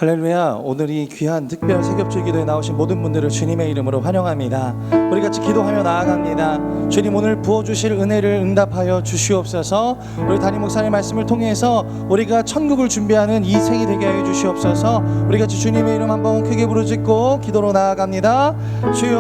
할렐루야. 오늘 이 귀한 특별 새벽주일 기도에 나오신 모든 분들을 주님의 이름으로 환영합니다. 우리 같이 기도하며 나아갑니다. 주님, 오늘 부어주실 은혜를 응답하여 주시옵소서. 우리 담임 목사님 말씀을 통해서 우리가 천국을 준비하는 이 생이 되게 하여 주시옵소서. 우리 같이 주님의 이름 한번 크게 부르짖고 기도로 나아갑니다. 주여,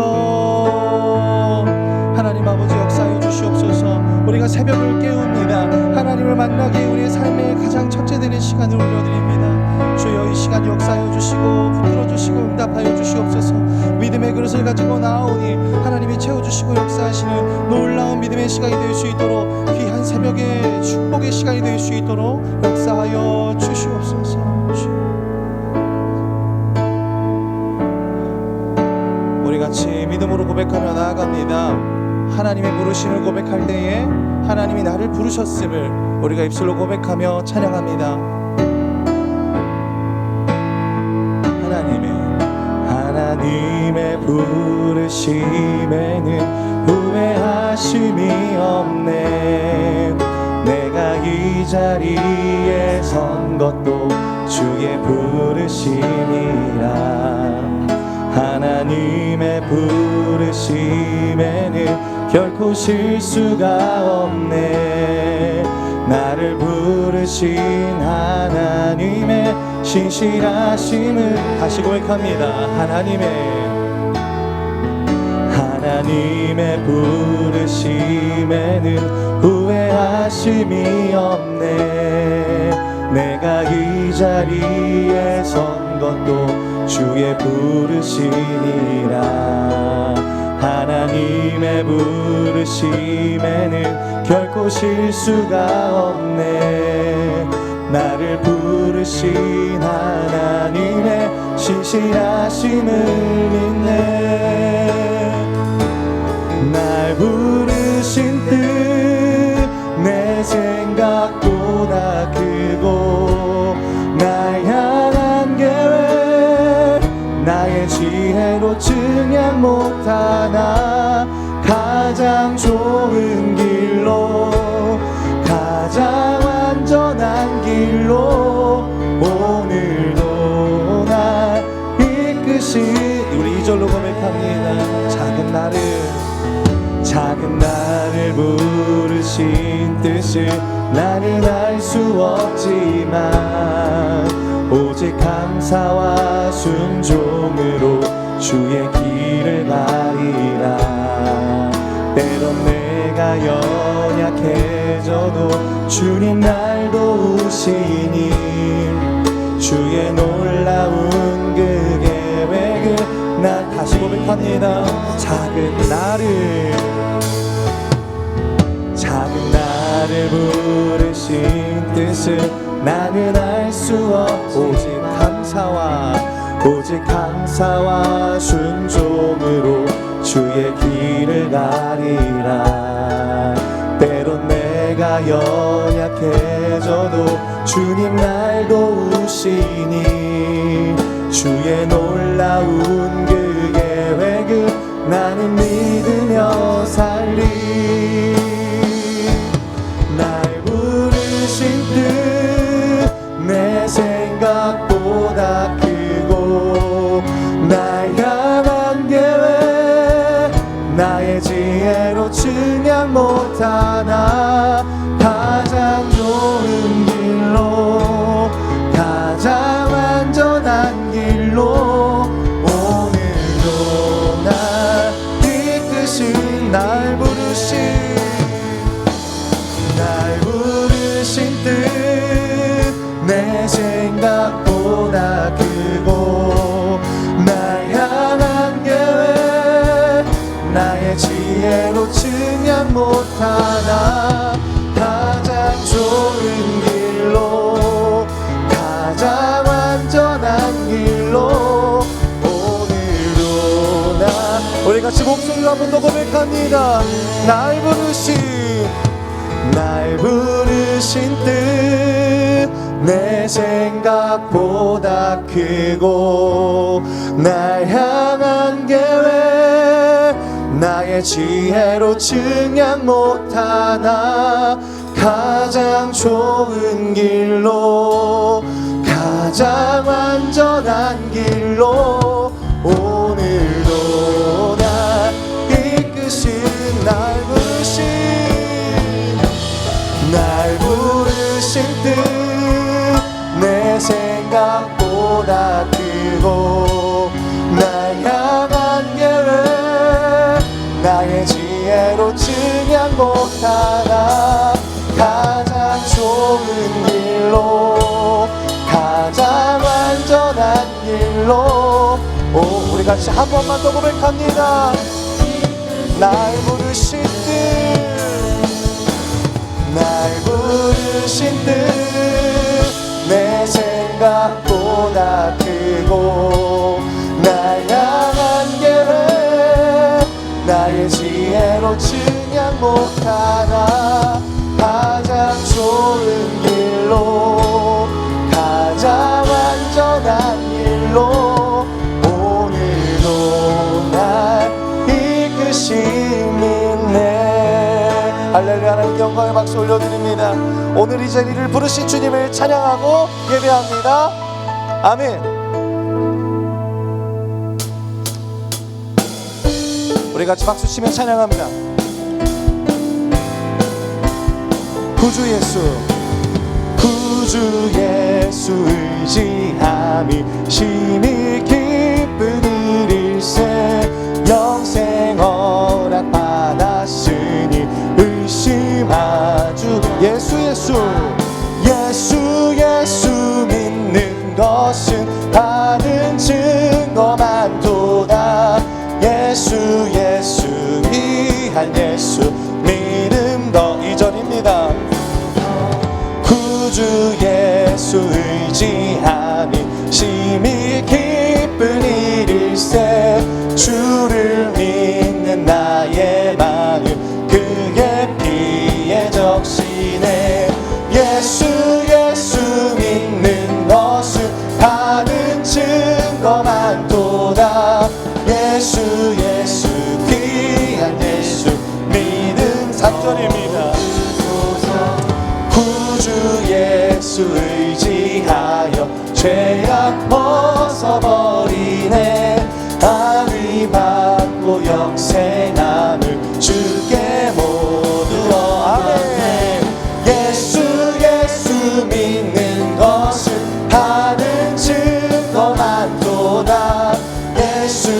하나님 아버지 역사하여 주시옵소서. 우리가 새벽을 깨웁니다. 하나님을 만나기 우리의 삶의 가장 첫째 되는 시간을 올려드립니다. 주여, 이 시간 역사하여 주시고 붙들어 주시고 응답하여 주시옵소서. 믿음의 그릇을 가지고 나아오니 하나님이 채워주시고 역사하시는 놀라운 믿음의 시간이 될 수 있도록, 귀한 새벽의 축복의 시간이 될 수 있도록 역사하여 주시옵소서. 우리 같이 믿음으로 고백하며 나아갑니다. 하나님의 부르심을 고백할 때에 하나님이 나를 부르셨음을 우리가 입술로 고백하며 찬양합니다. 하나님의 부르심에는 후회하심이 없네. 내가 이 자리에 선 것도 주의 부르심이라. 하나님의 부르심에는 결코 실수가 없네. 나를 부르신 하나님의 신실하심을 다시 고백합니다. 하나님의 부르심에는 후회하심이 없네. 내가 이 자리에 선 것도 주의 부르심이라. 하나님의 부르심에는 결코 실수가 없네. 나를 부르신 하나님의 신실하심을 믿네. 날 부르신 뜻 내 생각보다 크고, 날 향한 계획 나의 지혜로 증량 못하나. 가장 좋은 길로, 가장 안전한 길로 오늘도 날 이끄시. 우리 2절로 고백합니다. 작은 나를 부르신 뜻을 나는 알 수 없지만, 오직 감사와 순종으로 주의 길을 가리라. 때론 내가 연약해져도 주님 날 도우시니, 주의 놀라운 그 계획을 나 다시 고백합니다. 작은 나를 부르신 뜻을 나는 알 수 오직 감사와 순종으로 주의 길을 가리라. 때론 내가 연약해져도 주님 날 도우시니, 주의 놀라운 그 계획을 나는 믿으며 살리. 날 부르신 뜻 내 생각보다 크고, 날 향한 계획 나의 지혜로 증량 못하나. 가장 좋은 길로, 가장 안전한 길로 오늘도 날 이끄신, 날 부르신 뜻 내 생각보다 크고, 날 향한 계획 나의 지혜로 증량 못하나. 가장 좋은 길로, 가장 안전한 길로 오늘도 나. 우리 같이 목소리로 한 번 더 고백합니다. 날 부르신 뜻 내 생각보다 크고, 날 향한 계획 나의 지혜로 증량 못하나. 가장 좋은 길로, 가장 완전 길로 오늘도 날 이끄신 날 부르신 뜻 내 생각보다 크고 날 향한 계획 나의 지혜로 증량 못하나 가장 좋은 길로 가장 완전한 길로 우리 같이 한 번만 더 고백합니다. 날 부르신 뜻 날 부르신 뜻 내 생각보다 크고 날 향한 계획 나의 지혜로 증량 못하나 가장 좋은 길로 가장 완전한 길로 오늘도 날 이끄심이 할렐루야. 하나님 영광의 박수 올려드립니다. 오늘 이 자리를 부르신 주님을 찬양하고 예배합니다. 아멘. 우리 같이 박수치며 찬양합니다. 구주 예수 의지함이 심히 기쁜 일일세 영생 허락 받았으니 의심하주 예수 믿는 것은 받은 증거만도다 예수 귀한 예수 믿음 더 2절입니다. 구주 예수 의지함이 심히 기쁜 일일세 주를 믿는 나의 마음 그게 피에 적시네 예수 믿는 것은 받은 증거만도다 예수 귀한 예수 믿음 3절입니다. 구주 예수 의지하여 죄악 벗어버리네 아위 받고 영생함을 주께 모두 얻네 예수 믿는 것은 받은 증거만도다 예수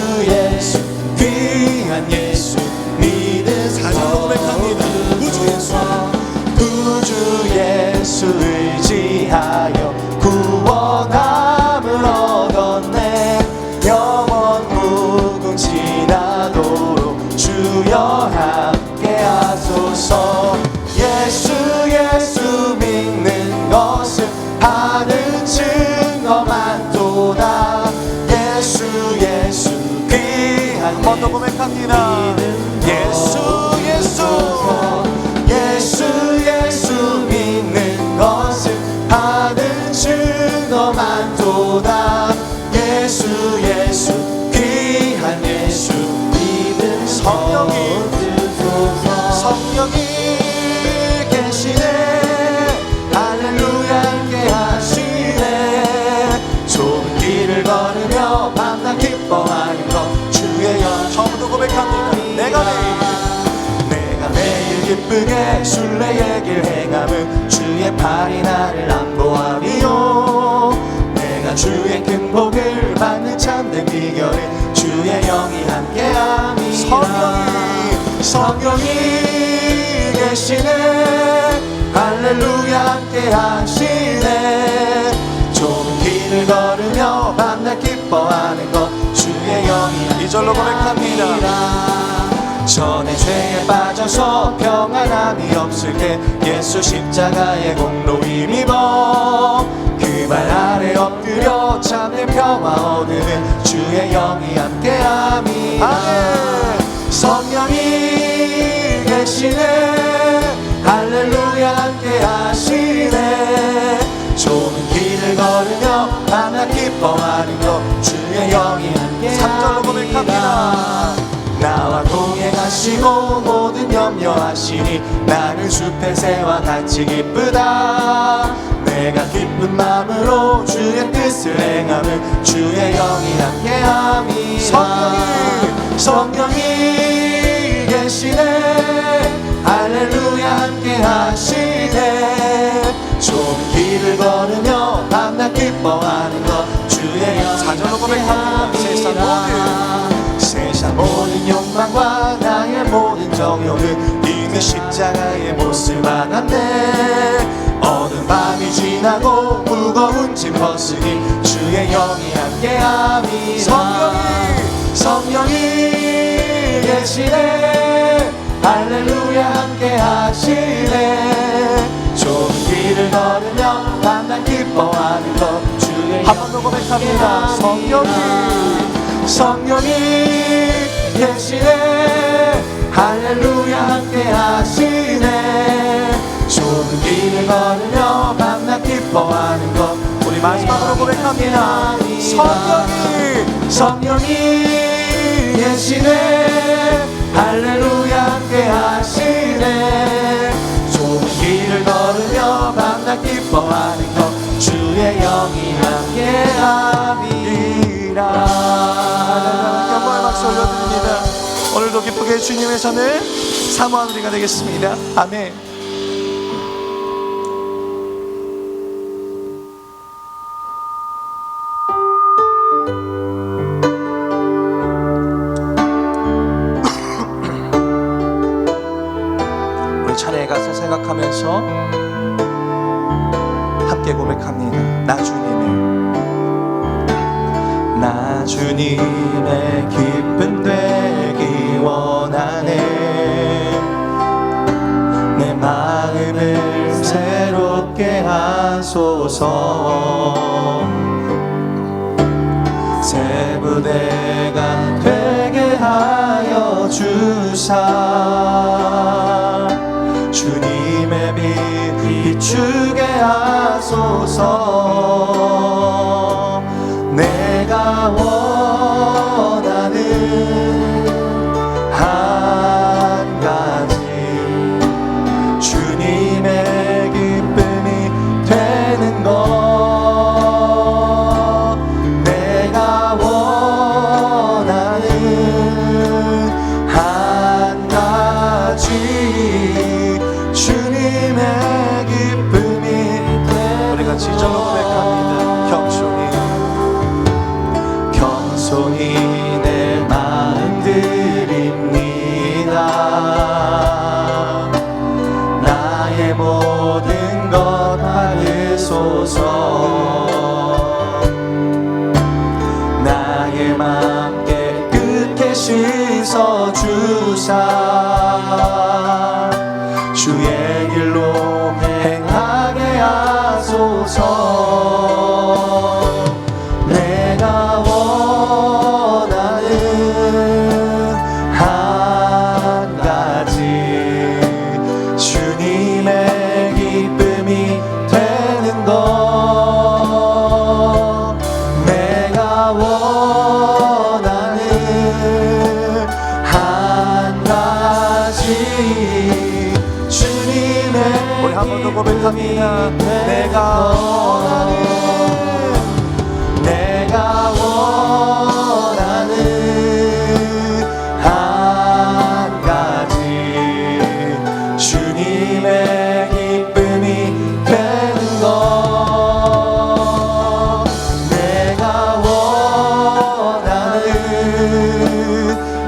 귀한 예수 믿음 4절로 고백합니다. 구주 예수 의지하여 구원함을 얻었네 영원 무궁지나도록 주여 함께 하소서 예수 믿는 것은 받은 증거만도다 예수 귀한 한 번 더 고백합니다. 예수 믿는 것은 받은 증거만도다 예수 귀한 예수 믿음 성령이 계시네 할렐루야 함께 하시네 좁은 길을 걸으며 밤낮 기뻐하는 것 주의 영 처음부터 고백합니다. 내가 매일 기쁘게 순례의 길 행함은 주의 팔이 나를 안보하리요 내가 주의 큰 복을 받는 참된 비결은 주의 영이 함께함이라 성령이 계시네 할렐루야 함께 하시네 좁은 길을 걸으며 밤낮 기뻐하는 것 주의 영이 이절로 고백합니다. 전에 죄에 빠져서 평안함이 없을 때 예수 십자가의 공로 힘입어 그 발 아래 엎드려 참된 평화 얻으는 주의 영이 함께함이라 성령이 계시네 할렐루야 함께 하시네 좁은 길을 걸으며 밤낮 기뻐하는 것 주의 영이 함께 3절로 고백합니다. 나와 동행하시고 모든 염려하시니 나는 숲의 새와 같이 기쁘다 내가 기쁜 마음으로 주의 뜻을 행함은 주의 영이 함께 하시네. 좁은 길을 걸으며 밤낮 기뻐하는 것 주의 사절로 고백합니다. 세상 모든 욕망과 나의 모든 정욕은 이미 십자가의 못을 받았네. 어두운 밤이 지나고 무거운 짐 벗으니 주의 영이 함께함이라. 성령이 계시네. 할렐루야 함께 하시네. 좁은 길을 걸으며 밤낮 기뻐하는 것 주의 한 번 더 고백합니다. 성령이 계시네. 할렐루야 함께 하시네. 좁은 길을 걸으며 밤낮 기뻐하는 것 우리 마지막으로 고백합니다. 성령이 계시네. 할렐루야 함께 하시네. 좁은 길을 걸으며 밤낮 기뻐하는 것 주의 영이 함께함이라. 영광의 박수 올려드립니다. 오늘도 기쁘게 주님의 손을 사모하는 우리가 되겠습니다. 아멘. 찬양에 가서 생각하면서 함께 고백합니다. 나 주님의 기쁨 되기 원하네. 내 마음을 새롭게 하소서. 새 부대가 되게 하여 주사. 주님의 빛 비추게 하소서. 내가 원하는 한 가지 주님의 기쁨이 되는 것. 내가 원하는 한 가지 주님의 기쁨이 되는 우리가 지절로 고백합니다. 경손히 내 마음 드립니다. 나의 모든 것 받으소서. 나의 맘 깨끗게 씻어주사. 주의 길로 행하게 하소서. 내가 원하는 한 가지 주님의 기쁨이 되는 것. 내가 원하는 한 가지 주님의 우리 한 번 더 고백합니다. 내가 원하는 한 가지 주님의 기쁨이 되는 것. 내가 원하는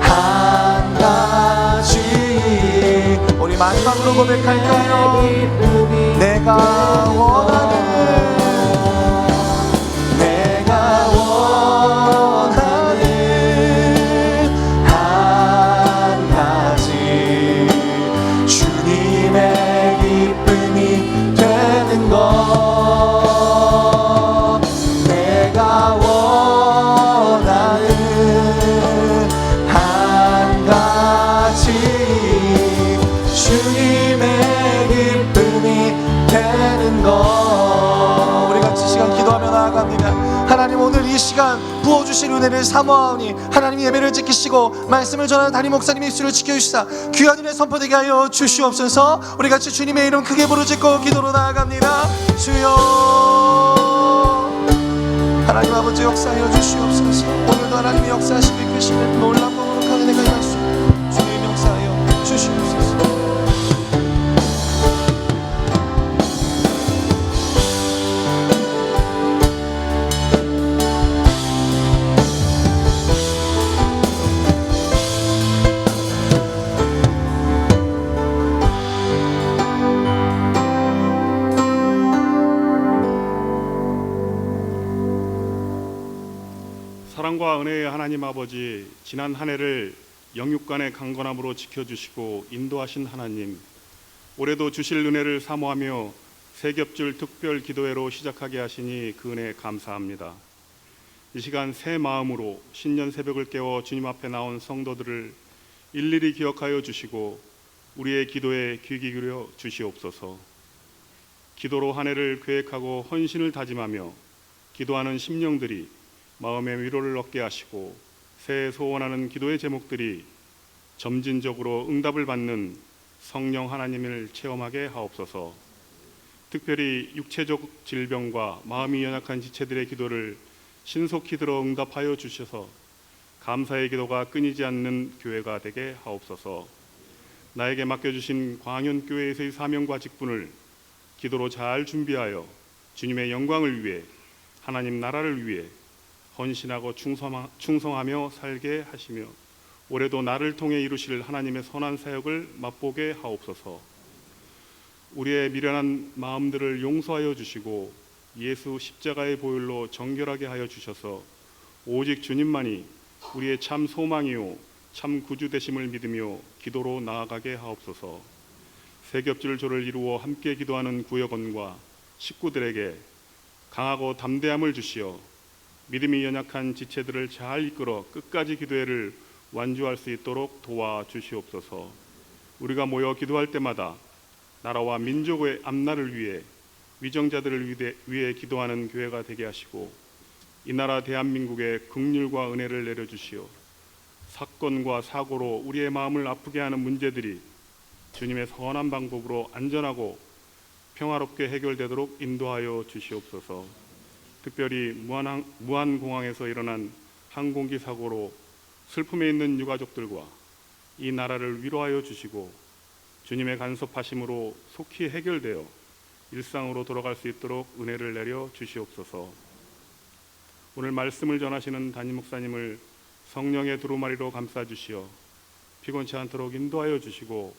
한 가지 우리 마지막으로 고백할까요? 내가 원하는 하나님 오늘 이 시간 부어주신 은혜를 사모하오니 하나님 예배를 지키시고 말씀을 전하는 담임 목사님의 입술을 지켜주시사 귀한 은혜 선포되게 하여 주시옵소서. 우리 같이 주님의 이름 크게 부르짖고 기도로 나아갑니다. 주여 하나님 아버지 역사하여 주시옵소서. 오늘도 하나님의 역사하시고 이끄시는 놀라운 거룩한 은혜가 임할 수 주님 역사하여 주시옵소서. 사랑과 은혜의 하나님 아버지, 지난 한 해를 영육간의 강건함으로 지켜주시고 인도하신 하나님, 올해도 주실 은혜를 사모하며 새겹줄 특별 기도회로 시작하게 하시니 그 은혜 감사합니다. 이 시간 새 마음으로 신년 새벽을 깨워 주님 앞에 나온 성도들을 일일이 기억하여 주시고 우리의 기도에 귀 기울여 주시옵소서. 기도로 한 해를 계획하고 헌신을 다짐하며 기도하는 심령들이 마음의 위로를 얻게 하시고 새해 소원하는 기도의 제목들이 점진적으로 응답을 받는 성령 하나님을 체험하게 하옵소서. 특별히 육체적 질병과 마음이 연약한 지체들의 기도를 신속히 들어 응답하여 주셔서 감사의 기도가 끊이지 않는 교회가 되게 하옵소서. 나에게 맡겨주신 광현교회에서의 사명과 직분을 기도로 잘 준비하여 주님의 영광을 위해, 하나님 나라를 위해 헌신하고 충성하며 살게 하시며 올해도 나를 통해 이루실 하나님의 선한 사역을 맛보게 하옵소서. 우리의 미련한 마음들을 용서하여 주시고 예수 십자가의 보혈로 정결하게 하여 주셔서 오직 주님만이 우리의 참 소망이요 참 구주 되심을 믿으며 기도로 나아가게 하옵소서. 새겹줄 조를 이루어 함께 기도하는 구역원과 식구들에게 강하고 담대함을 주시어 믿음이 연약한 지체들을 잘 이끌어 끝까지 기도회를 완주할 수 있도록 도와주시옵소서. 우리가 모여 기도할 때마다 나라와 민족의 앞날을 위해, 위정자들을 위해 기도하는 교회가 되게 하시고 이 나라 대한민국에 긍휼과 은혜를 내려주시어 사건과 사고로 우리의 마음을 아프게 하는 문제들이 주님의 선한 방법으로 안전하고 평화롭게 해결되도록 인도하여 주시옵소서. 특별히 무안공항에서 일어난 항공기 사고로 슬픔에 있는 유가족들과 이 나라를 위로하여 주시고 주님의 간섭하심으로 속히 해결되어 일상으로 돌아갈 수 있도록 은혜를 내려 주시옵소서. 오늘 말씀을 전하시는 담임 목사님을 성령의 두루마리로 감싸주시어 피곤치 않도록 인도하여 주시고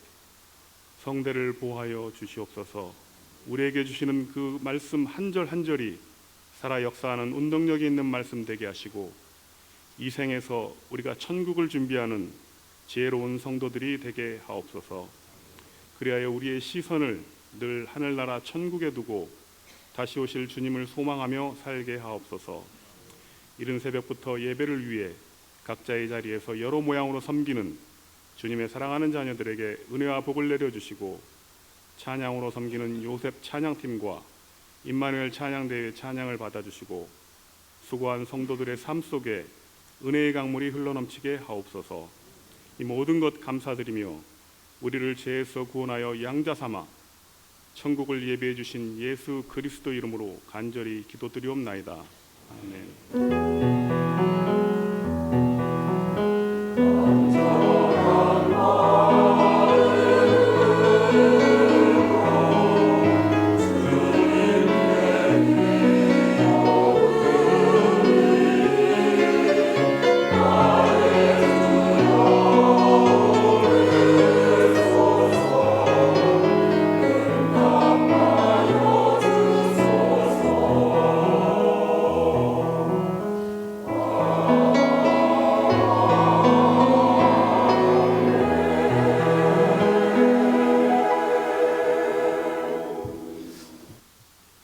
성대를 보호하여 주시옵소서. 우리에게 주시는 그 말씀 한 절 한 절이 살아 역사하는 운동력이 있는 말씀 되게 하시고 이 생에서 우리가 천국을 준비하는 지혜로운 성도들이 되게 하옵소서. 그리하여 우리의 시선을 늘 하늘나라 천국에 두고 다시 오실 주님을 소망하며 살게 하옵소서. 이른 새벽부터 예배를 위해 각자의 자리에서 여러 모양으로 섬기는 주님의 사랑하는 자녀들에게 은혜와 복을 내려주시고 찬양으로 섬기는 요셉 찬양팀과 임마누엘 찬양대회 찬양을 받아주시고 수고한 성도들의 삶 속에 은혜의 강물이 흘러넘치게 하옵소서. 이 모든 것 감사드리며 우리를 죄에서 구원하여 양자 삼아 천국을 예비해 주신 예수 그리스도 이름으로 간절히 기도드리옵나이다. 아멘.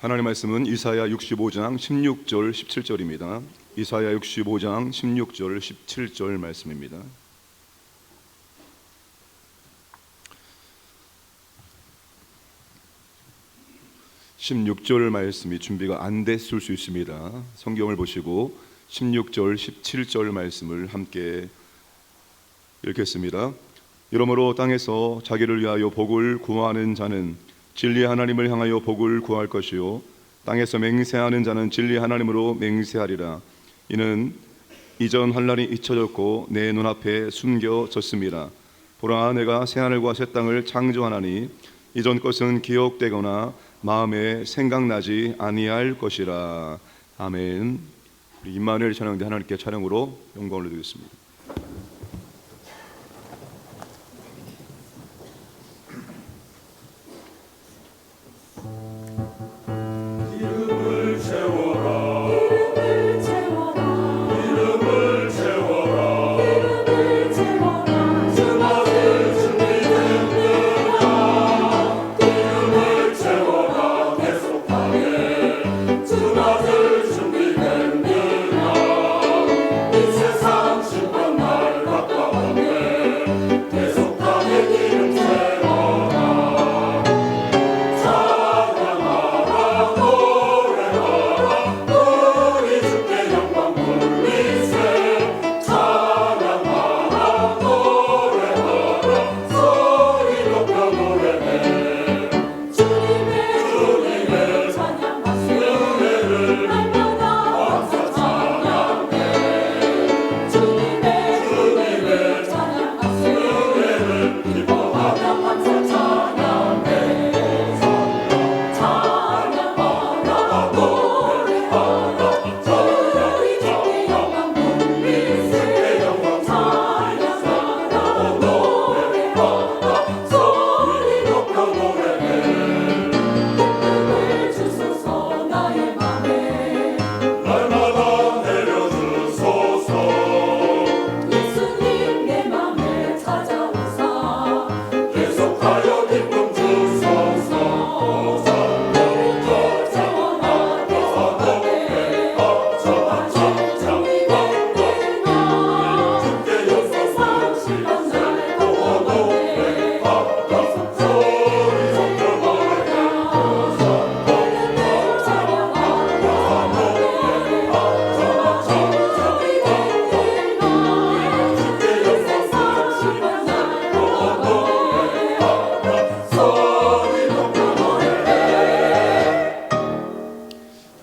하나님 말씀은 이사야 65장 16절 17절입니다. 이사야 65장 16절 17절 말씀입니다. (16절) 말씀이 준비가 안 됐을 수 있습니다. 성경을 보시고 16절 17절 말씀을 함께 읽겠습니다. 이러므로 땅에서 자기를 위하여 복을 구하는 자는 진리 하나님을 향하여 복을 구할 것이요 땅에서 맹세하는 자는 진리 하나님으로 맹세하리라. 이는 이전 환난이 잊혀졌고 내 눈앞에 숨겨졌습니다. 보라, 내가 새하늘과 새 땅을 창조하나니 이전 것은 기억되거나 마음에 생각나지 아니할 것이라. 아멘. 우리 임마누엘 찬양대 하나님께 찬양으로 영광을 드리겠습니다. 이름을 채워라, 이름을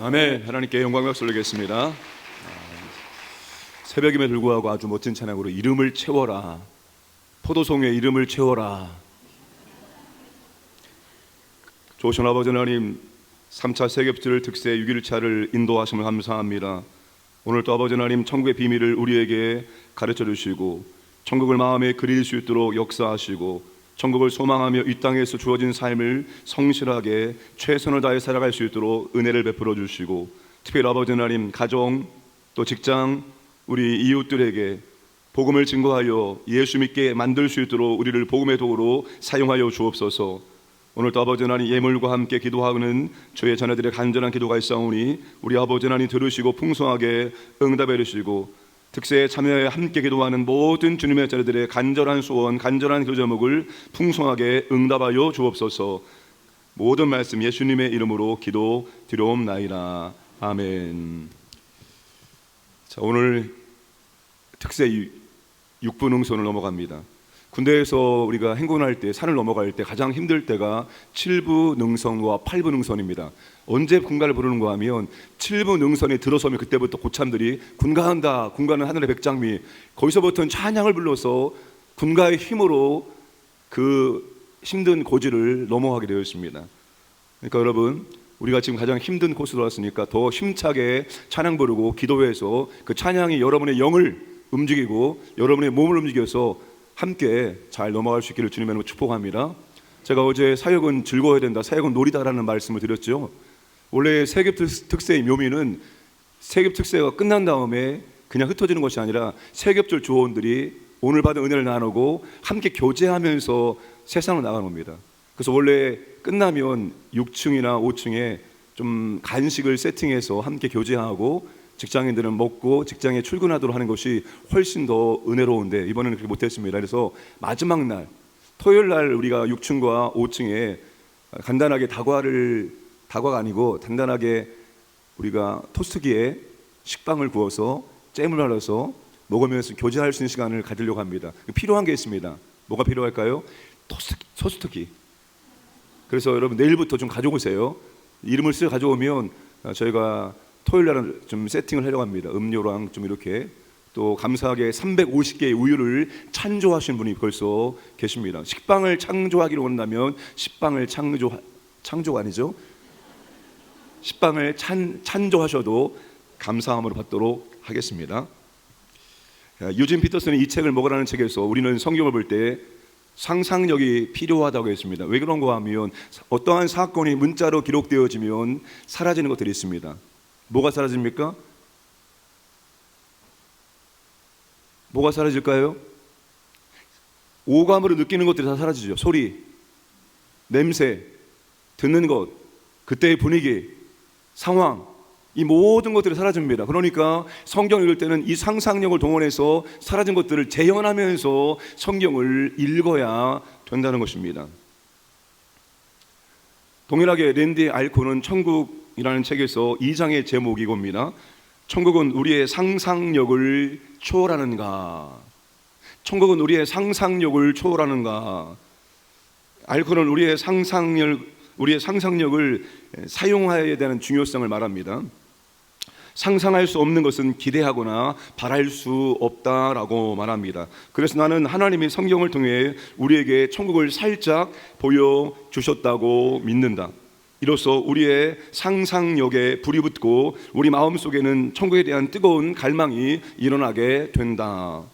아멘. 하나님께 영광 박수 올리겠습니다. 새벽임에 불구하고 아주 멋진 찬양으로 이름을 채워라, 포도송의 이름을 채워라. 좋으신 아버지 하나님, 3차 세ገብ절 특세 6일차를 인도하심을 감사합니다. 오늘 또 아버지 하나님, 천국의 비밀을 우리에게 가르쳐 주시고 천국을 마음에 그릴 수 있도록 역사하시고 천국을 소망하며 이 땅에서 주어진 삶을 성실하게 최선을 다해 살아갈 수 있도록 은혜를 베풀어 주시고, 특별히 아버지 하나님, 가정 또 직장, 우리 이웃들에게 복음을 증거하여 예수 믿게 만들 수 있도록 우리를 복음의 도구로 사용하여 주옵소서. 오늘도 아버지 하나님, 예물과 함께 기도하는 저의 자녀들의 간절한 기도가 있사오니 우리 아버지 하나님 들으시고 풍성하게 응답해 주시고, 특세에 참여해 함께 기도하는 모든 주님의 자녀들의 간절한 소원, 간절한 기도 제목을 풍성하게 응답하여 주옵소서. 모든 말씀 예수님의 이름으로 기도 드려옵나이다. 아멘. 자, 오늘 특세 6분 응선을 넘어갑니다. 군대에서 우리가 행군할 때, 산을 넘어갈 때 가장 힘들 때가 7부 능선과 8부 능선입니다. 언제 군가를 부르는가 하면 7부 능선에 들어서면 그때부터 고참들이 군가한다, 군가는 하늘의 백장미, 거기서부터는 찬양을 불러서 군가의 힘으로 그 힘든 고지를 넘어가게 되어 있습니다. 그러니까 여러분, 우리가 지금 가장 힘든 코스로 왔으니까 더 힘차게 찬양 부르고 기도해서 그 찬양이 여러분의 영을 움직이고 여러분의 몸을 움직여서 함께 잘 넘어갈 수 있기를 주님의 이름으로 축복합니다. 제가 어제 사역은 즐거워야 된다, 사역은 놀이다라는 말씀을 드렸죠. 원래 세급 특세의 묘미는 세급 특세가 끝난 다음에 그냥 흩어지는 것이 아니라 세ገብ절 조원들이 오늘 받은 은혜를 나누고 함께 교제하면서 세상으로 나가는 겁니다. 그래서 원래 끝나면 6층이나 5층에 좀 간식을 세팅해서 함께 교제하고 직장인들은 먹고 직장에 출근하도록 하는 것이 훨씬 더 은혜로운데 이번에는 그렇게 못했습니다. 그래서 마지막 날 토요일 날 우리가 6층과 5층에 간단하게 다과가 아니고 단단하게 우리가 토스트기에 식빵을 구워서 잼을 발라서 먹으면서 교제할 수 있는 시간을 가지려고 합니다. 필요한 게 있습니다. 뭐가 필요할까요? 토스트기. 그래서 여러분 내일부터 좀 가져오세요. 이름을 쓰여 가져오면 저희가 토요일 날은 좀 세팅을 하려고 합니다. 음료랑 좀 이렇게. 또 감사하게 350개의 우유를 찬조하신 분이 벌써 계십니다. 식빵을 창조하기로 원한다면 식빵을 창조가 아니죠. 식빵을 찬조하셔도 감사함으로 받도록 하겠습니다. 유진 피터슨의 이 책을 먹으라는 책에서 우리는 성경을 볼 때 상상력이 필요하다고 했습니다. 왜 그런가 하면 어떠한 사건이 문자로 기록되어지면 사라지는 것들이 있습니다. 뭐가 사라집니까? 뭐가 사라질까요? 오감으로 느끼는 것들이 다 사라지죠. 소리, 냄새, 듣는 것, 그때의 분위기, 상황, 이 모든 것들이 사라집니다. 그러니까 성경 읽을 때는 이 상상력을 동원해서 사라진 것들을 재현하면서 성경을 읽어야 된다는 것입니다. 동일하게 랜디 알코는 천국이라는 책에서 2장의 제목이 이겁니다. 천국은 우리의 상상력을 초월하는가? 천국은 우리의 상상력을 초월하는가? 알코는 우리의 상상력을 사용해야 되는 중요성을 말합니다. 상상할 수 없는 것은 기대하거나 바랄 수 없다라고 말합니다. 그래서 나는 하나님이 성경을 통해 우리에게 천국을 살짝 보여주셨다고 믿는다. 이로써 우리의 상상력에 불이 붙고 우리 마음속에는 천국에 대한 뜨거운 갈망이 일어나게 된다.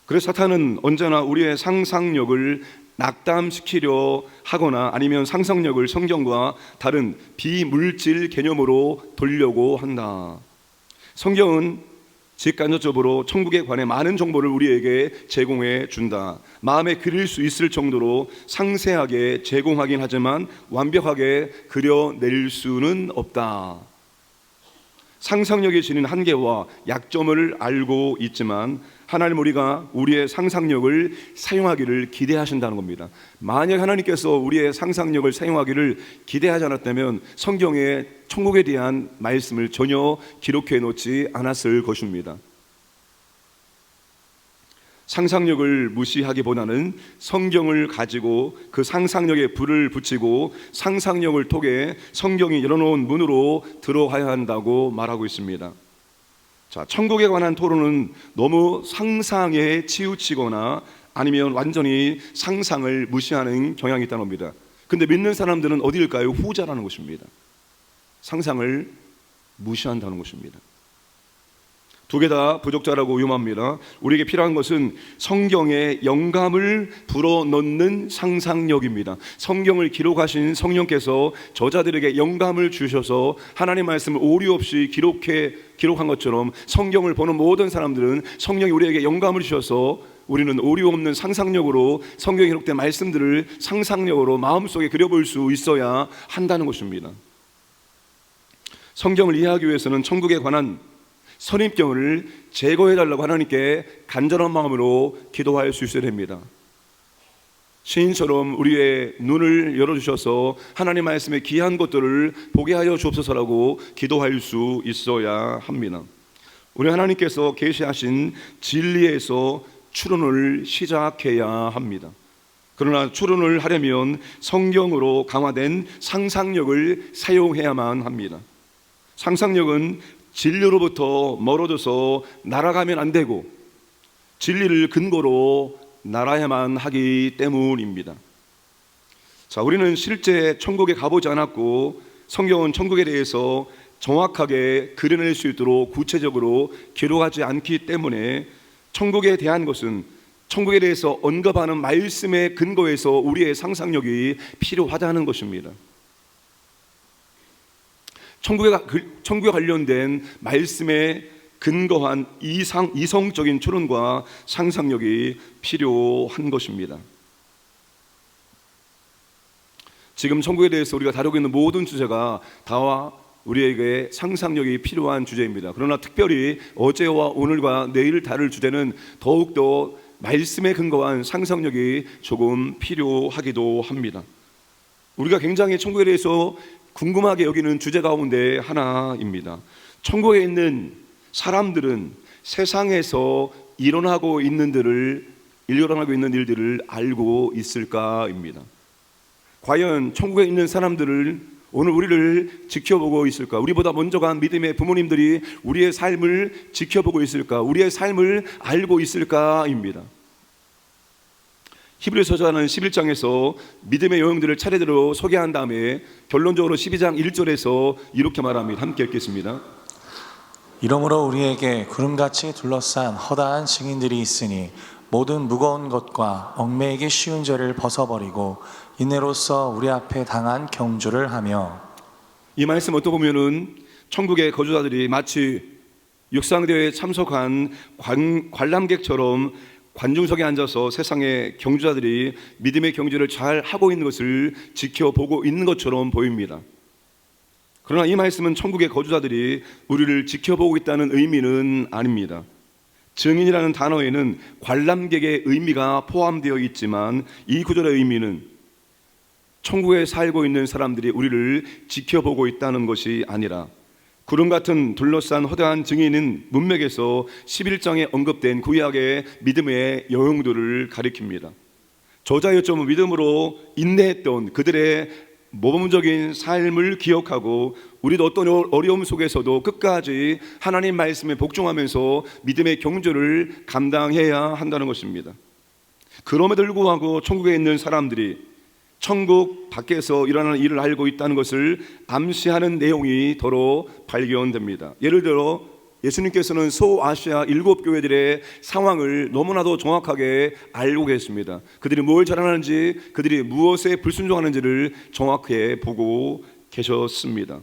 그래서 사탄은 언제나 우리의 상상력을 낙담시키려 하거나 아니면 상상력을 성경과 다른 비물질 개념으로 돌려고 한다. 성경은 직간접적으로 천국에 관해 많은 정보를 우리에게 제공해 준다. 마음에 그릴 수 있을 정도로 상세하게 제공하긴 하지만 완벽하게 그려낼 수는 없다. 상상력이 지닌 한계와 약점을 알고 있지만 하나님 우리가 우리의 상상력을 사용하기를 기대하신다는 겁니다. 만약 하나님께서 우리의 상상력을 사용하기를 기대하지 않았다면 성경에 천국에 대한 말씀을 전혀 기록해 놓지 않았을 것입니다. 상상력을 무시하기보다는 성경을 가지고 그 상상력에 불을 붙이고 상상력을 통해 성경이 열어놓은 문으로 들어가야 한다고 말하고 있습니다. 자, 천국에 관한 토론은 너무 상상에 치우치거나 아니면 완전히 상상을 무시하는 경향이 있다는 겁니다. 근데 믿는 사람들은 어디일까요? 후자라는 것입니다. 상상을 무시한다는 것입니다. 두 개 다 부족자라고 위험합니다. 우리에게 필요한 것은 성경에 영감을 불어넣는 상상력입니다. 성경을 기록하신 성령께서 저자들에게 영감을 주셔서 하나님 말씀을 오류 없이 기록한 것처럼 성경을 보는 모든 사람들은 성령이 우리에게 영감을 주셔서 우리는 오류 없는 상상력으로 성경에 기록된 말씀들을 상상력으로 마음속에 그려볼 수 있어야 한다는 것입니다. 성경을 이해하기 위해서는 천국에 관한 선입견을 제거해달라고 하나님께 간절한 마음으로 기도할 수 있어야 됩니다. 시인처럼 우리의 눈을 열어주셔서 하나님 말씀의 귀한 것들을 보게 하여 주옵소서라고 기도할 수 있어야 합니다. 우리 하나님께서 계시하신 진리에서 추론을 시작해야 합니다. 그러나 추론을 하려면 성경으로 강화된 상상력을 사용해야만 합니다. 상상력은 진리로부터 멀어져서 날아가면 안 되고 진리를 근거로 날아야만 하기 때문입니다. 자, 우리는 실제 천국에 가보지 않았고 성경은 천국에 대해서 정확하게 그려낼 수 있도록 구체적으로 기록하지 않기 때문에 천국에 대한 것은 천국에 대해서 언급하는 말씀의 근거에서 우리의 상상력이 필요하다는 것입니다. 천국에 관련된 말씀에 근거한 이성적인 추론과 상상력이 필요한 것입니다. 지금 천국에 대해서 우리가 다루고 있는 모든 주제가 다 우리에게 상상력이 필요한 주제입니다. 그러나 특별히 어제와 오늘과 내일 다룰 주제는 더욱더 말씀에 근거한 상상력이 조금 필요하기도 합니다. 우리가 굉장히 천국에 대해서 궁금하게 여기는 주제 가운데 하나입니다. 천국에 있는 사람들은 세상에서 일어나고 있는 일들을 알고 있을까입니다. 과연 천국에 있는 사람들을 오늘 우리를 지켜보고 있을까? 우리보다 먼저 간 믿음의 부모님들이 우리의 삶을 지켜보고 있을까? 우리의 삶을 알고 있을까입니다. 히브리서자는 11장에서 믿음의 여행들을 차례대로 소개한 다음에 결론적으로 12장 1절에서 이렇게 말합니다. 함께 읽겠습니다. 이러므로 우리에게 구름같이 둘러싼 허다한 증인들이 있으니 모든 무거운 것과 얽매이기 쉬운 죄를 벗어버리고 인내로써 우리 앞에 당한 경주를 하며. 이 말씀 어떻게 보면은 천국의 거주자들이 마치 육상대회에 참석한 관람객처럼 관중석에 앉아서 세상의 경주자들이 믿음의 경주를 잘 하고 있는 것을 지켜보고 있는 것처럼 보입니다. 그러나 이 말씀은 천국의 거주자들이 우리를 지켜보고 있다는 의미는 아닙니다. 증인이라는 단어에는 관람객의 의미가 포함되어 있지만 이 구절의 의미는 천국에 살고 있는 사람들이 우리를 지켜보고 있다는 것이 아니라 구름 같은 둘러싼 허다한 증인은 문맥에서 11장에 언급된 구약의 믿음의 영웅들을 가리킵니다. 저자의 요점은 믿음으로 인내했던 그들의 모범적인 삶을 기억하고 우리도 어떤 어려움 속에서도 끝까지 하나님 말씀에 복종하면서 믿음의 경주를 감당해야 한다는 것입니다. 그럼에도 불구하고 천국에 있는 사람들이 천국 밖에서 일어나는 일을 알고 있다는 것을 암시하는 내용이 더러 발견됩니다. 예를 들어 예수님께서는 소아시아 7교회들의 상황을 너무나도 정확하게 알고 계십니다. 그들이 뭘 잘하는지, 그들이 무엇에 불순종하는지를 정확하게 보고 계셨습니다.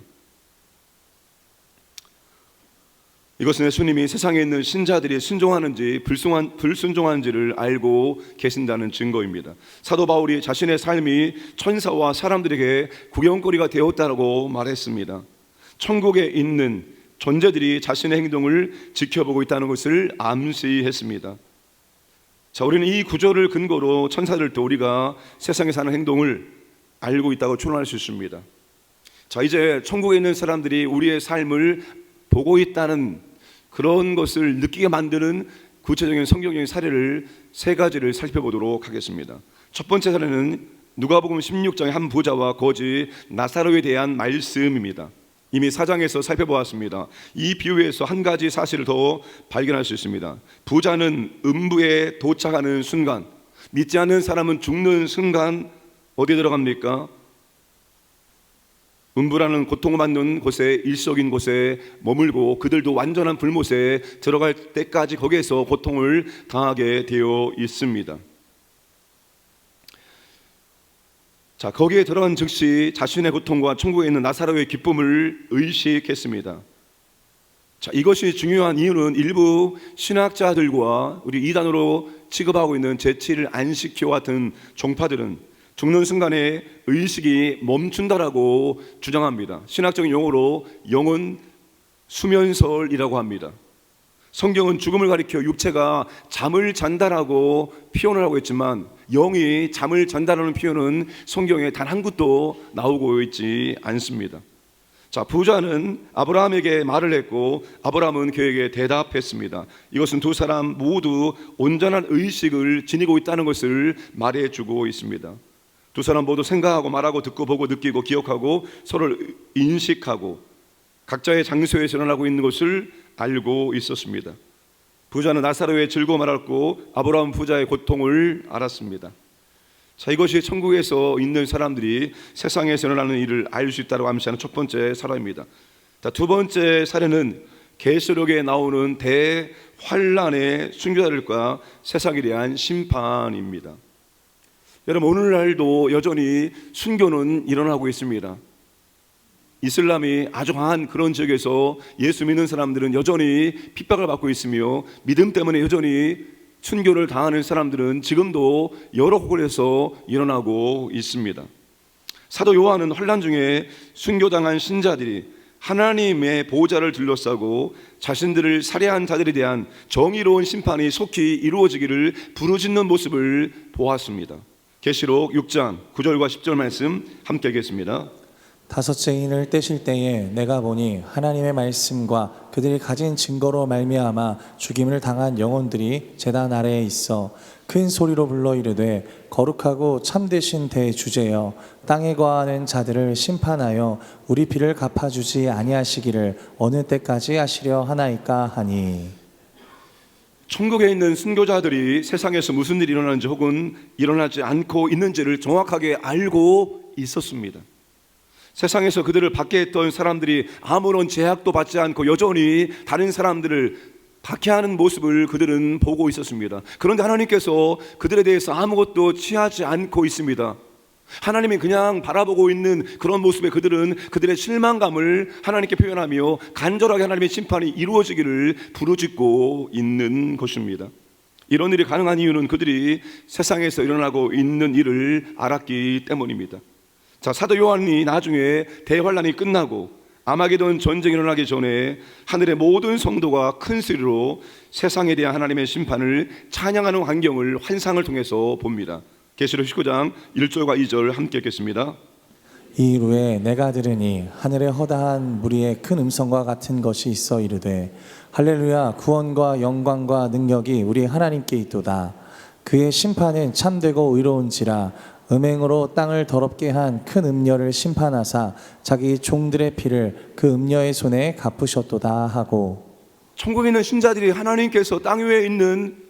이것은 예수님이 세상에 있는 신자들이 순종하는지 불순종하는지를 알고 계신다는 증거입니다. 사도 바울이 자신의 삶이 천사와 사람들에게 구경거리가 되었다고 말했습니다. 천국에 있는 존재들이 자신의 행동을 지켜보고 있다는 것을 암시했습니다. 자, 우리는 이 구절을 근거로 천사들도 우리가 세상에 사는 행동을 알고 있다고 추론할 수 있습니다. 자, 이제 천국에 있는 사람들이 우리의 삶을 보고 있다는 그런 것을 느끼게 만드는 구체적인 성경적인 사례를 세 가지를 살펴보도록 하겠습니다. 첫 번째 사례는 누가복음 16장의 한 부자와 거지 나사로에 대한 말씀입니다. 이미 4장에서 살펴보았습니다. 이 비유에서 한 가지 사실을 더 발견할 수 있습니다. 부자는 음부에 도착하는 순간, 믿지 않는 사람은 죽는 순간 어디에 들어갑니까? 음부라는 고통을 받는 곳에, 일석인 곳에 머물고 그들도 완전한 불못에 들어갈 때까지 거기에서 고통을 당하게 되어 있습니다. 자, 거기에 들어간 즉시 자신의 고통과 천국에 있는 나사로의 기쁨을 의식했습니다. 자, 이것이 중요한 이유는 일부 신학자들과 우리 이단으로 취급하고 있는 제7일 안식교 같은 종파들은 죽는 순간에 의식이 멈춘다라고 주장합니다. 신학적인 용어로 영혼 수면설이라고 합니다. 성경은 죽음을 가리켜 육체가 잠을 잔다라고 표현을 하고 있지만 영이 잠을 잔다라는 표현은 성경에 단 한 곳도 나오고 있지 않습니다. 자, 부자는 아브라함에게 말을 했고 아브라함은 그에게 대답했습니다. 이것은 두 사람 모두 온전한 의식을 지니고 있다는 것을 말해주고 있습니다. 두 사람 모두 생각하고 말하고 듣고 보고 느끼고 기억하고 서로를 인식하고 각자의 장소에서 일어나고 있는 것을 알고 있었습니다. 부자는 나사로의 즐거움을 알았고 아브라함 부자의 고통을 알았습니다. 자, 이것이 천국에서 있는 사람들이 세상에서 일어나는 일을 알 수 있다고 암시하는 첫 번째 사례입니다. 자, 두 번째 사례는 계시록에 나오는 대환란의 순교자들과 세상에 대한 심판입니다. 여러분, 오늘날도 여전히 순교는 일어나고 있습니다. 이슬람이 아주 강한 그런 지역에서 예수 믿는 사람들은 여전히 핍박을 받고 있으며 믿음 때문에 여전히 순교를 당하는 사람들은 지금도 여러 곳에서 일어나고 있습니다. 사도 요한은 환난 중에 순교당한 신자들이 하나님의 보호자를 둘러싸고 자신들을 살해한 자들에 대한 정의로운 심판이 속히 이루어지기를 부르짖는 모습을 보았습니다. 계시록 6장 9절과 10절 말씀 함께 읽겠습니다. 다섯째 인을 떼실 때에 내가 보니 하나님의 말씀과 그들이 가진 증거로 말미암아 죽임을 당한 영혼들이 제단 아래에 있어 큰 소리로 불러 이르되 거룩하고 참되신 대주제여 땅에 거하는 자들을 심판하여 우리 피를 갚아주지 아니하시기를 어느 때까지 하시려 하나이까 하니. 천국에 있는 순교자들이 세상에서 무슨 일이 일어나는지 혹은 일어나지 않고 있는지를 정확하게 알고 있었습니다. 세상에서 그들을 받게 했던 사람들이 아무런 제약도 받지 않고 여전히 다른 사람들을 박해하는 모습을 그들은 보고 있었습니다. 그런데 하나님께서 그들에 대해서 아무것도 취하지 않고 있습니다. 하나님이 그냥 바라보고 있는 그런 모습에 그들은 그들의 실망감을 하나님께 표현하며 간절하게 하나님의 심판이 이루어지기를 부르짖고 있는 것입니다. 이런 일이 가능한 이유는 그들이 세상에서 일어나고 있는 일을 알았기 때문입니다. 자, 사도 요한이 나중에 대환란이 끝나고 아마게돈 전쟁이 일어나기 전에 하늘의 모든 성도가 큰 소리로 세상에 대한 하나님의 심판을 찬양하는 광경을 환상을 통해서 봅니다. 계시록 19장 1절과 2절 함께 읽겠습니다. 이 이후에 내가 들으니 하늘에 허다한 무리의 큰 음성과 같은 것이 있어 이르되 할렐루야 구원과 영광과 능력이 우리 하나님께 있도다. 그의 심판은 참되고 의로운지라 음행으로 땅을 더럽게 한 큰 음녀를 심판하사 자기 종들의 피를 그 음녀의 손에 갚으셨도다 하고. 천국에 있는 신자들이 하나님께서 땅 위에 있는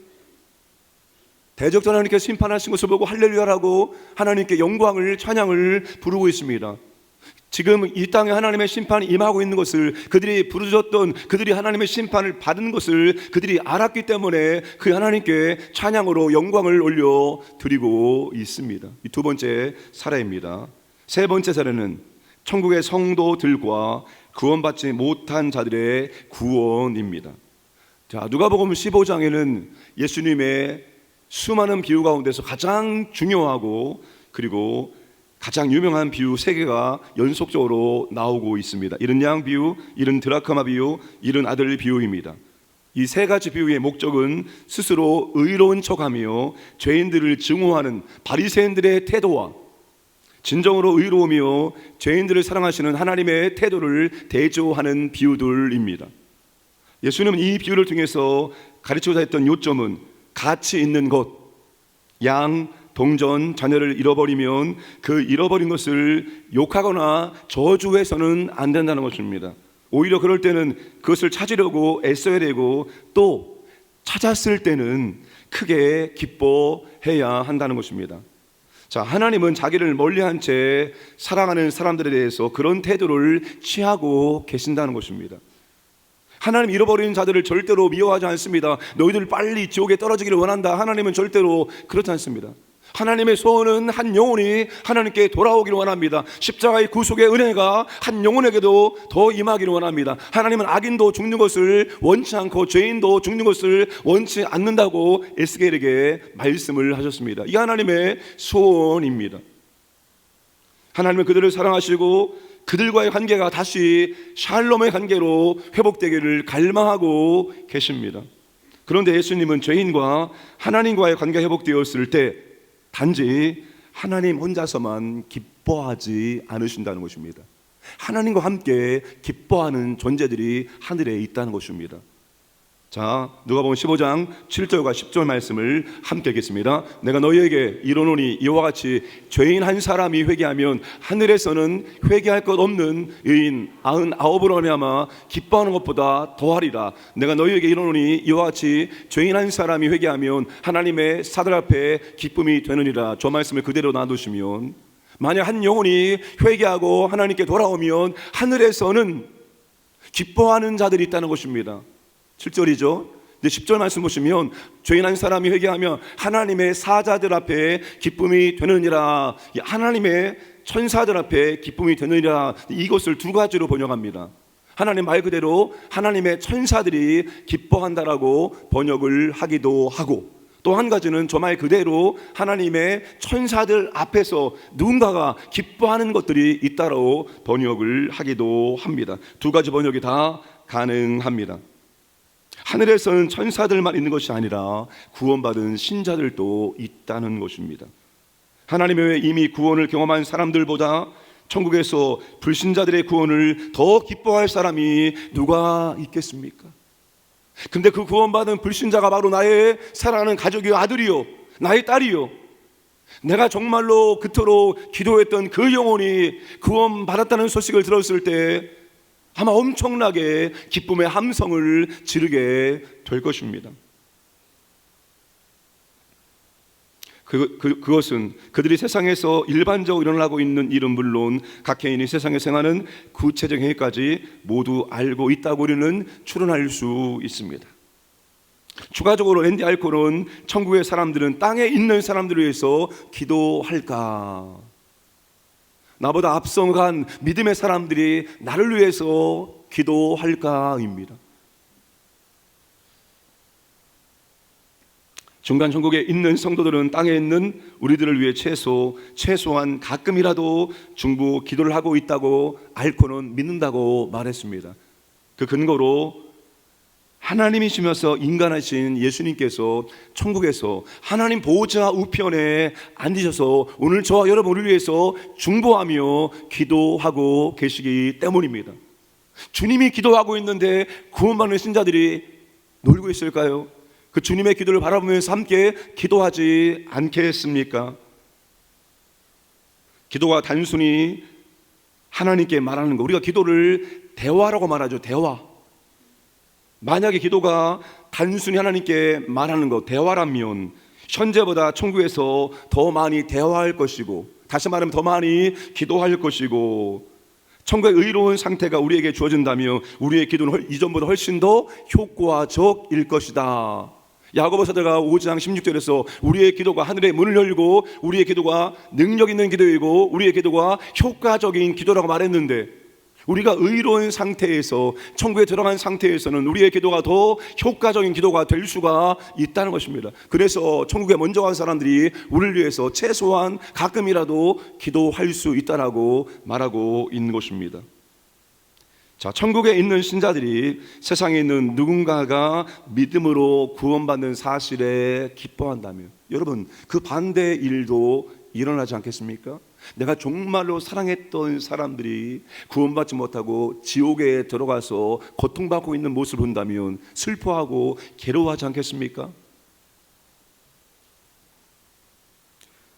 대적전 하나님께서 심판하신 것을 보고 할렐루야라고 하나님께 영광을 찬양을 부르고 있습니다. 지금 이 땅에 하나님의 심판이 임하고 있는 것을 그들이 부르짖었던 그들이 하나님의 심판을 받은 것을 그들이 알았기 때문에 그 하나님께 찬양으로 영광을 올려 드리고 있습니다. 이 두 번째 사례입니다. 세 번째 사례는 천국의 성도들과 구원받지 못한 자들의 구원입니다. 자, 누가복음 15장에는 예수님의 수많은 비유 가운데서 가장 중요하고 그리고 가장 유명한 비유 3개가 연속적으로 나오고 있습니다. 이른 양 비유, 이른 드라크마 비유, 이른 아들 비유입니다. 이 3가지 비유의 목적은 스스로 의로운 척하며 죄인들을 증오하는 바리새인들의 태도와 진정으로 의로우며 죄인들을 사랑하시는 하나님의 태도를 대조하는 비유들입니다. 예수님은 이 비유를 통해서 가르치고자 했던 요점은 가치 있는 것, 양, 동전, 자녀를 잃어버리면 그 잃어버린 것을 욕하거나 저주해서는 안 된다는 것입니다. 오히려 그럴 때는 그것을 찾으려고 애써야 되고, 또 찾았을 때는 크게 기뻐해야 한다는 것입니다. 자, 하나님은 자기를 멀리한 채 사랑하는 사람들에 대해서 그런 태도를 취하고 계신다는 것입니다. 하나님 잃어버린 자들을 절대로 미워하지 않습니다. 너희들 빨리 지옥에 떨어지기를 원한다. 하나님은 절대로 그렇지 않습니다. 하나님의 소원은 한 영혼이 하나님께 돌아오기를 원합니다. 십자가의 구속의 은혜가 한 영혼에게도 더 임하기를 원합니다. 하나님은 악인도 죽는 것을 원치 않고 죄인도 죽는 것을 원치 않는다고 에스겔에게 말씀을 하셨습니다. 이 하나님의 소원입니다. 하나님은 그들을 사랑하시고 그들과의 관계가 다시 샬롬의 관계로 회복되기를 갈망하고 계십니다. 그런데 예수님은 죄인과 하나님과의 관계가 회복되었을 때 단지 하나님 혼자서만 기뻐하지 않으신다는 것입니다. 하나님과 함께 기뻐하는 존재들이 하늘에 있다는 것입니다. 자, 누가복음 15장 7절과 10절 말씀을 함께 읽겠습니다. 내가 너희에게 이르노니 이와 같이 죄인 한 사람이 회개하면 하늘에서는 회개할 것 없는 의인 99으로 말미암아 기뻐하는 것보다 더하리라. 내가 너희에게 이르노니 이와 같이 죄인 한 사람이 회개하면 하나님의 사들 앞에 기쁨이 되느니라. 저 말씀을 그대로 놔두시면, 만약 한 영혼이 회개하고 하나님께 돌아오면 하늘에서는 기뻐하는 자들이 있다는 것입니다. 7절이죠. 근데 10절 말씀 보시면 죄인 한 사람이 회개하면 하나님의 사자들 앞에 기쁨이 되느니라. 하나님의 천사들 앞에 기쁨이 되느니라. 이것을 두 가지로 번역합니다. 하나님 말 그대로 하나님의 천사들이 기뻐한다라고 번역을 하기도 하고, 또 한 가지는 저 말 그대로 하나님의 천사들 앞에서 누군가가 기뻐하는 것들이 있다라고 번역을 하기도 합니다. 두 가지 번역이 다 가능합니다. 하늘에서는 천사들만 있는 것이 아니라 구원받은 신자들도 있다는 것입니다. 하나님의 이미 구원을 경험한 사람들보다 천국에서 불신자들의 구원을 더 기뻐할 사람이 누가 있겠습니까? 근데 그 구원받은 불신자가 바로 나의 사랑하는 가족이요, 아들이요, 나의 딸이요, 내가 정말로 그토록 기도했던 그 영혼이 구원받았다는 소식을 들었을 때 아마 엄청나게 기쁨의 함성을 지르게 될 것입니다. 그것은 그들이 세상에서 일반적으로 일어나고 있는 일은 물론 각 개인이 세상에 생하는 구체적인 행위까지 모두 알고 있다고 우리는 추론할 수 있습니다. 추가적으로 앤디 알콘은 천국의 사람들은 땅에 있는 사람들을 위해서 기도할까? 나보다 앞서간 믿음의 사람들이 나를 위해서 기도할까입니다. 중간 천국에 있는 성도들은 땅에 있는 우리들을 위해 최소한 가끔이라도 중보 기도를 하고 있다고 알고는 믿는다고 말했습니다. 그 근거로 하나님이시면서 인간하신 예수님께서 천국에서 하나님 보호자 우편에 앉으셔서 오늘 저와 여러분을 위해서 중보하며 기도하고 계시기 때문입니다. 주님이 기도하고 있는데 구원받는 신자들이 놀고 있을까요? 그 주님의 기도를 바라보면서 함께 기도하지 않겠습니까? 기도가 단순히 하나님께 말하는 거, 우리가 기도를 대화라고 말하죠. 대화. 만약에 기도가 단순히 하나님께 말하는 것, 대화라면 현재보다 천국에서 더 많이 대화할 것이고, 다시 말하면 더 많이 기도할 것이고, 천국의 의로운 상태가 우리에게 주어진다면 우리의 기도는 이전보다 훨씬 더 효과적일 것이다. 야고보서가 5장 16절에서 우리의 기도가 하늘의 문을 열고 우리의 기도가 능력 있는 기도이고 우리의 기도가 효과적인 기도라고 말했는데, 우리가 의로운 상태에서 천국에 들어간 상태에서는 우리의 기도가 더 효과적인 기도가 될 수가 있다는 것입니다. 그래서 천국에 먼저 간 사람들이 우리를 위해서 최소한 가끔이라도 기도할 수 있다라고 말하고 있는 것입니다. 자, 천국에 있는 신자들이 세상에 있는 누군가가 믿음으로 구원받는 사실에 기뻐한다면, 여러분 그 반대의 일도 일어나지 않겠습니까? 내가 정말로 사랑했던 사람들이 구원받지 못하고 지옥에 들어가서 고통받고 있는 모습을 본다면 슬퍼하고 괴로워하지 않겠습니까?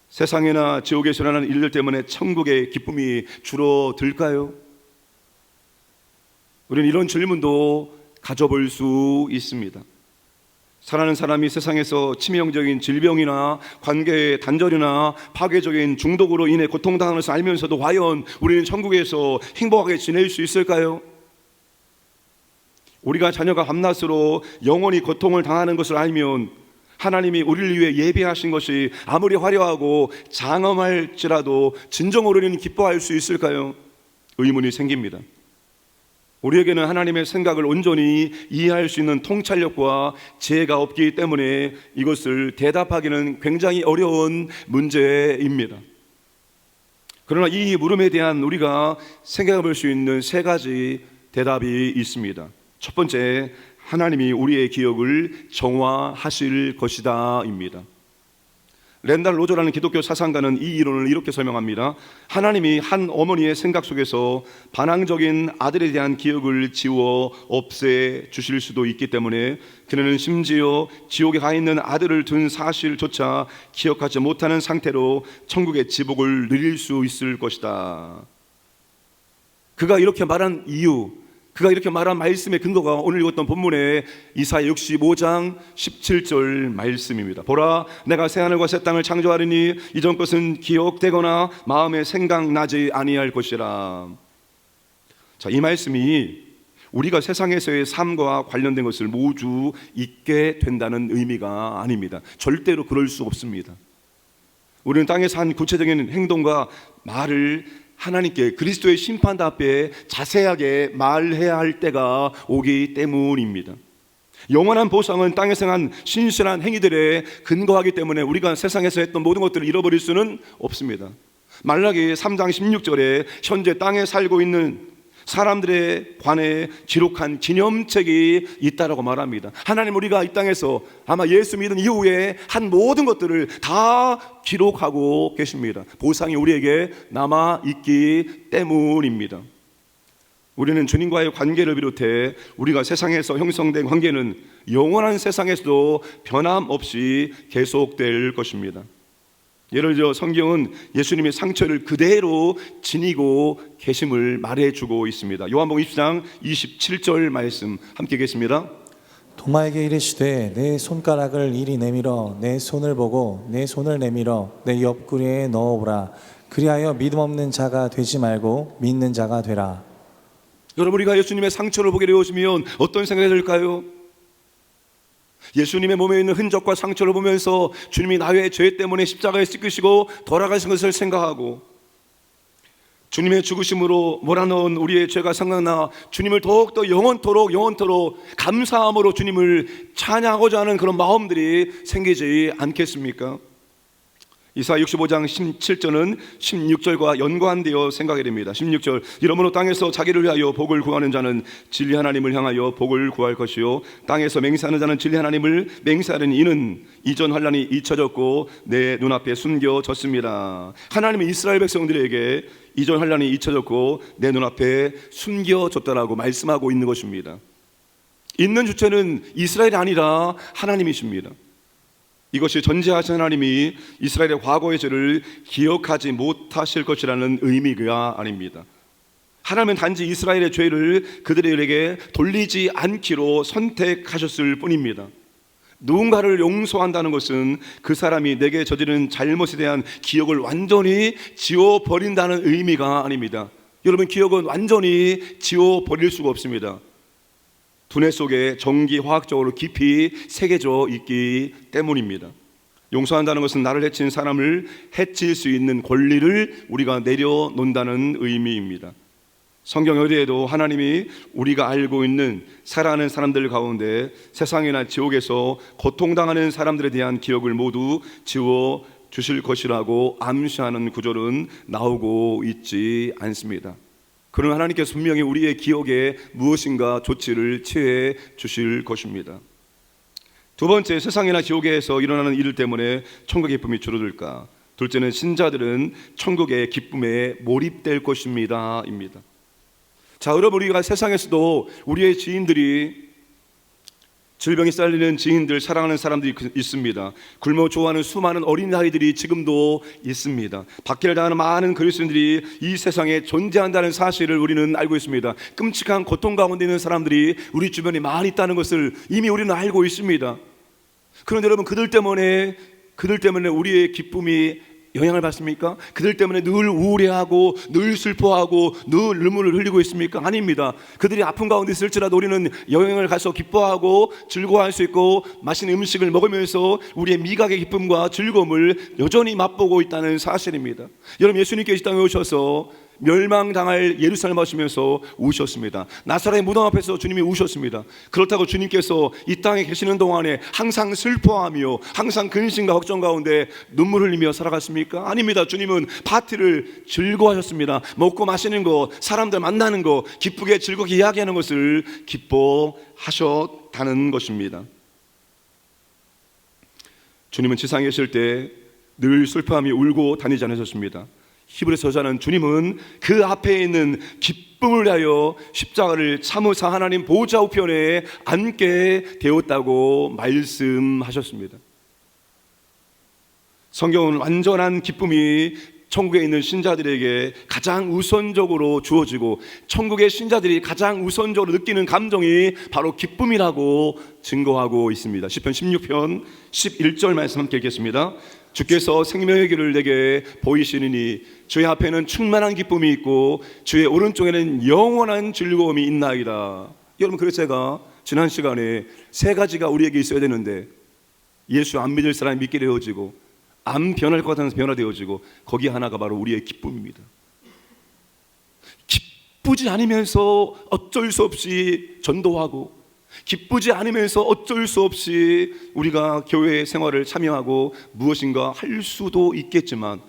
세상이나 지옥에서 일어나는 일들 때문에 천국의 기쁨이 줄어들까요? 우리는 이런 질문도 가져볼 수 있습니다. 사랑하는 사람이 세상에서 치명적인 질병이나 관계의 단절이나 파괴적인 중독으로 인해 고통당하는 것을 알면서도 과연 우리는 천국에서 행복하게 지낼 수 있을까요? 우리가 자녀가 밤낮으로 영원히 고통을 당하는 것을 알면 하나님이 우리를 위해 예비하신 것이 아무리 화려하고 장엄할지라도 진정으로 우리는 기뻐할 수 있을까요? 의문이 생깁니다. 우리에게는 하나님의 생각을 온전히 이해할 수 있는 통찰력과 지혜가 없기 때문에 이것을 대답하기는 굉장히 어려운 문제입니다. 그러나 이 물음에 대한 우리가 생각해 볼 수 있는 세 가지 대답이 있습니다. 첫 번째, 하나님이 우리의 기억을 정화하실 것이다 입니다. 렌달 로저라는 기독교 사상가는 이 이론을 이렇게 설명합니다. 하나님이 한 어머니의 생각 속에서 반항적인 아들에 대한 기억을 지워 없애 주실 수도 있기 때문에 그녀는 심지어 지옥에 가 있는 아들을 둔 사실조차 기억하지 못하는 상태로 천국의 지복을 누릴 수 있을 것이다. 그가 이렇게 말한 이유, 그가 이렇게 말한 말씀의 근거가 오늘 읽었던 본문의 이사야 65장 17절 말씀입니다. 보라, 내가 새하늘과 새 땅을 창조하리니 이전 것은 기억되거나 마음에 생각나지 아니할 것이라. 자, 이 말씀이 우리가 세상에서의 삶과 관련된 것을 모두 잊게 된다는 의미가 아닙니다. 절대로 그럴 수 없습니다. 우리는 땅에서 한 구체적인 행동과 말을 하나님께 그리스도의 심판대 앞에 자세하게 말해야 할 때가 오기 때문입니다. 영원한 보상은 땅에서 한 신실한 행위들에 근거하기 때문에 우리가 세상에서 했던 모든 것들을 잃어버릴 수는 없습니다. 말라기 3장 16절에 현재 땅에 살고 있는 사람들에 관해 기록한 기념책이 있다라고 말합니다. 하나님, 우리가 이 땅에서 아마 예수 믿은 이후에 한 모든 것들을 다 기록하고 계십니다. 보상이 우리에게 남아 있기 때문입니다. 우리는 주님과의 관계를 비롯해 우리가 세상에서 형성된 관계는 영원한 세상에서도 변함없이 계속될 것입니다. 예를 들어 성경은 예수님의 상처를 그대로 지니고 계심을 말해주고 있습니다. 요한복음 20장 27절 말씀 함께 읽겠습니다. 도마에게 이르시되 내 손가락을 이리 내밀어 내 손을 보고 내 손을 내밀어 내 옆구리에 넣어보라. 그리하여 믿음 없는 자가 되지 말고 믿는 자가 되라. 여러분, 우리가 예수님의 상처를 보게 되어지면 어떤 생각이 들까요? 예수님의 몸에 있는 흔적과 상처를 보면서 주님이 나의 죄 때문에 십자가에 찢기시고 돌아가신 것을 생각하고 주님의 죽으심으로 몰아넣은 우리의 죄가 생각나 주님을 더욱더 영원토록 감사함으로 주님을 찬양하고자 하는 그런 마음들이 생기지 않겠습니까? 이사야 65장 17절은 16절과 연관되어 생각이 됩니다. 16절, 이러므로 땅에서 자기를 위하여 복을 구하는 자는 진리 하나님을 향하여 복을 구할 것이요 땅에서 맹세하는 자는 진리 하나님을 맹세하는 이는 이전 환란이 잊혀졌고 내 눈앞에 숨겨졌습니다. 하나님은 이스라엘 백성들에게 이전 환란이 잊혀졌고 내 눈앞에 숨겨졌다라고 말씀하고 있는 것입니다. 있는 주체는 이스라엘이 아니라 하나님이십니다. 이것이 전지하신 하나님이 이스라엘의 과거의 죄를 기억하지 못하실 것이라는 의미가 아닙니다. 하나님은 단지 이스라엘의 죄를 그들에게 돌리지 않기로 선택하셨을 뿐입니다. 누군가를 용서한다는 것은 그 사람이 내게 저지른 잘못에 대한 기억을 완전히 지워버린다는 의미가 아닙니다. 여러분, 기억은 완전히 지워버릴 수가 없습니다. 두뇌 속에 전기화학적으로 깊이 새겨져 있기 때문입니다. 용서한다는 것은 나를 해친 사람을 해칠 수 있는 권리를 우리가 내려놓는다는 의미입니다. 성경 어디에도 하나님이 우리가 알고 있는 살아가는 사람들 가운데 세상이나 지옥에서 고통당하는 사람들에 대한 기억을 모두 지워 주실 것이라고 암시하는 구절은 나오고 있지 않습니다. 그러나 하나님께서 분명히 우리의 기억에 무엇인가 조치를 취해 주실 것입니다. 두 번째, 세상이나 지옥에서 일어나는 일 때문에 천국의 기쁨이 줄어들까? 둘째는 신자들은 천국의 기쁨에 몰입될 것입니다 입니다. 자, 여러분, 우리가 세상에서도 우리의 지인들이, 질병이 쌓이는 지인들, 사랑하는 사람들이 있습니다. 굶어 좋아하는 수많은 어린아이들이 지금도 있습니다. 박해를 당하는 많은 그리스도인들이 이 세상에 존재한다는 사실을 우리는 알고 있습니다. 끔찍한 고통 가운데 있는 사람들이 우리 주변에 많이 있다는 것을 이미 우리는 알고 있습니다. 그런데 여러분, 그들 때문에 우리의 기쁨이 영향을 받습니까? 그들 때문에 늘 우울해하고 늘 슬퍼하고 늘 눈물을 흘리고 있습니까? 아닙니다. 그들이 아픈 가운데 있을지라도 우리는 여행을 가서 기뻐하고 즐거워할 수 있고 맛있는 음식을 먹으면서 우리의 미각의 기쁨과 즐거움을 여전히 맛보고 있다는 사실입니다. 여러분, 예수님께서 이 땅에 오셔서 멸망당할 예루살렘 하시면서 우셨습니다. 나사렛의 무덤 앞에서 주님이 우셨습니다. 그렇다고 주님께서 이 땅에 계시는 동안에 항상 슬퍼하며 항상 근심과 걱정 가운데 눈물 흘리며 살아갔습니까? 아닙니다. 주님은 파티를 즐거워하셨습니다. 먹고 마시는 것, 사람들 만나는 것, 기쁘게 즐겁게 이야기하는 것을 기뻐하셨다는 것입니다. 주님은 지상에 계실 때 늘 슬퍼하며 울고 다니지 않으셨습니다. 히브리서 저자는 주님은 그 앞에 있는 기쁨을 위하여 십자가를 참으사 하나님 보좌 우편에 앉게 되었다고 말씀하셨습니다. 성경은 완전한 기쁨이 천국에 있는 신자들에게 가장 우선적으로 주어지고 천국의 신자들이 가장 우선적으로 느끼는 감정이 바로 기쁨이라고 증거하고 있습니다. 시편 16편 11절 말씀 함께 읽겠습니다. 주께서 생명의 길을 내게 보이시느니 주의 앞에는 충만한 기쁨이 있고 주의 오른쪽에는 영원한 즐거움이 있나이다. 여러분, 그래서 제가 지난 시간에 세 가지가 우리에게 있어야 되는데 예수 안 믿을 사람이 믿게 되어지고 안 변할 것 같아서 변화되어지고 거기 하나가 바로 우리의 기쁨입니다. 기쁘지 않으면서 어쩔 수 없이 전도하고 기쁘지 않으면서 어쩔 수 없이 우리가 교회 생활을 참여하고 무엇인가 할 수도 있겠지만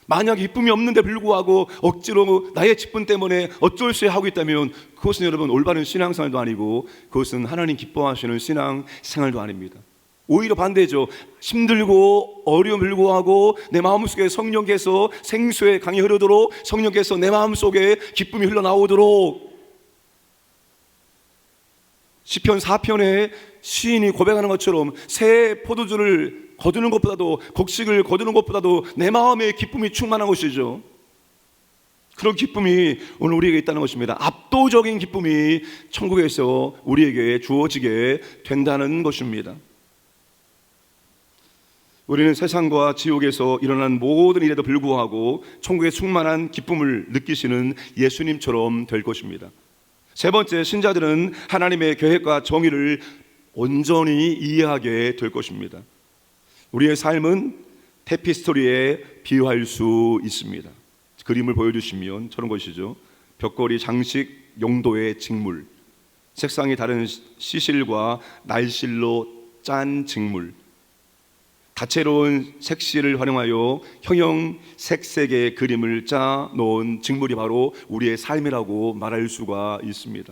만약 기쁨이 없는데 불구하고 억지로 나의 기쁨 때문에 어쩔 수 없이 하고 있다면 그것은 여러분 올바른 신앙생활도 아니고 그것은 하나님 기뻐하시는 신앙생활도 아닙니다. 오히려 반대죠. 힘들고 어려움 불구하고 내 마음속에 성령께서 생수의 강이 흐르도록 성령께서 내 마음속에 기쁨이 흘러나오도록 시편 4편에 시인이 고백하는 것처럼 새 포도주를 거두는 것보다도 곡식을 거두는 것보다도 내 마음에 기쁨이 충만한 것이죠. 그런 기쁨이 오늘 우리에게 있다는 것입니다. 압도적인 기쁨이 천국에서 우리에게 주어지게 된다는 것입니다. 우리는 세상과 지옥에서 일어난 모든 일에도 불구하고 천국의 충만한 기쁨을 느끼시는 예수님처럼 될 것입니다. 세 번째, 신자들은 하나님의 계획과 정의를 온전히 이해하게 될 것입니다. 우리의 삶은 테피스토리에 비유할 수 있습니다. 그림을 보여주시면 저런 것이죠. 벽걸이, 장식, 용도의 직물, 색상이 다른 시실과 날실로 짠 직물, 다채로운 색실을 활용하여 형형색색의 그림을 짜 놓은 직물이 바로 우리의 삶이라고 말할 수가 있습니다.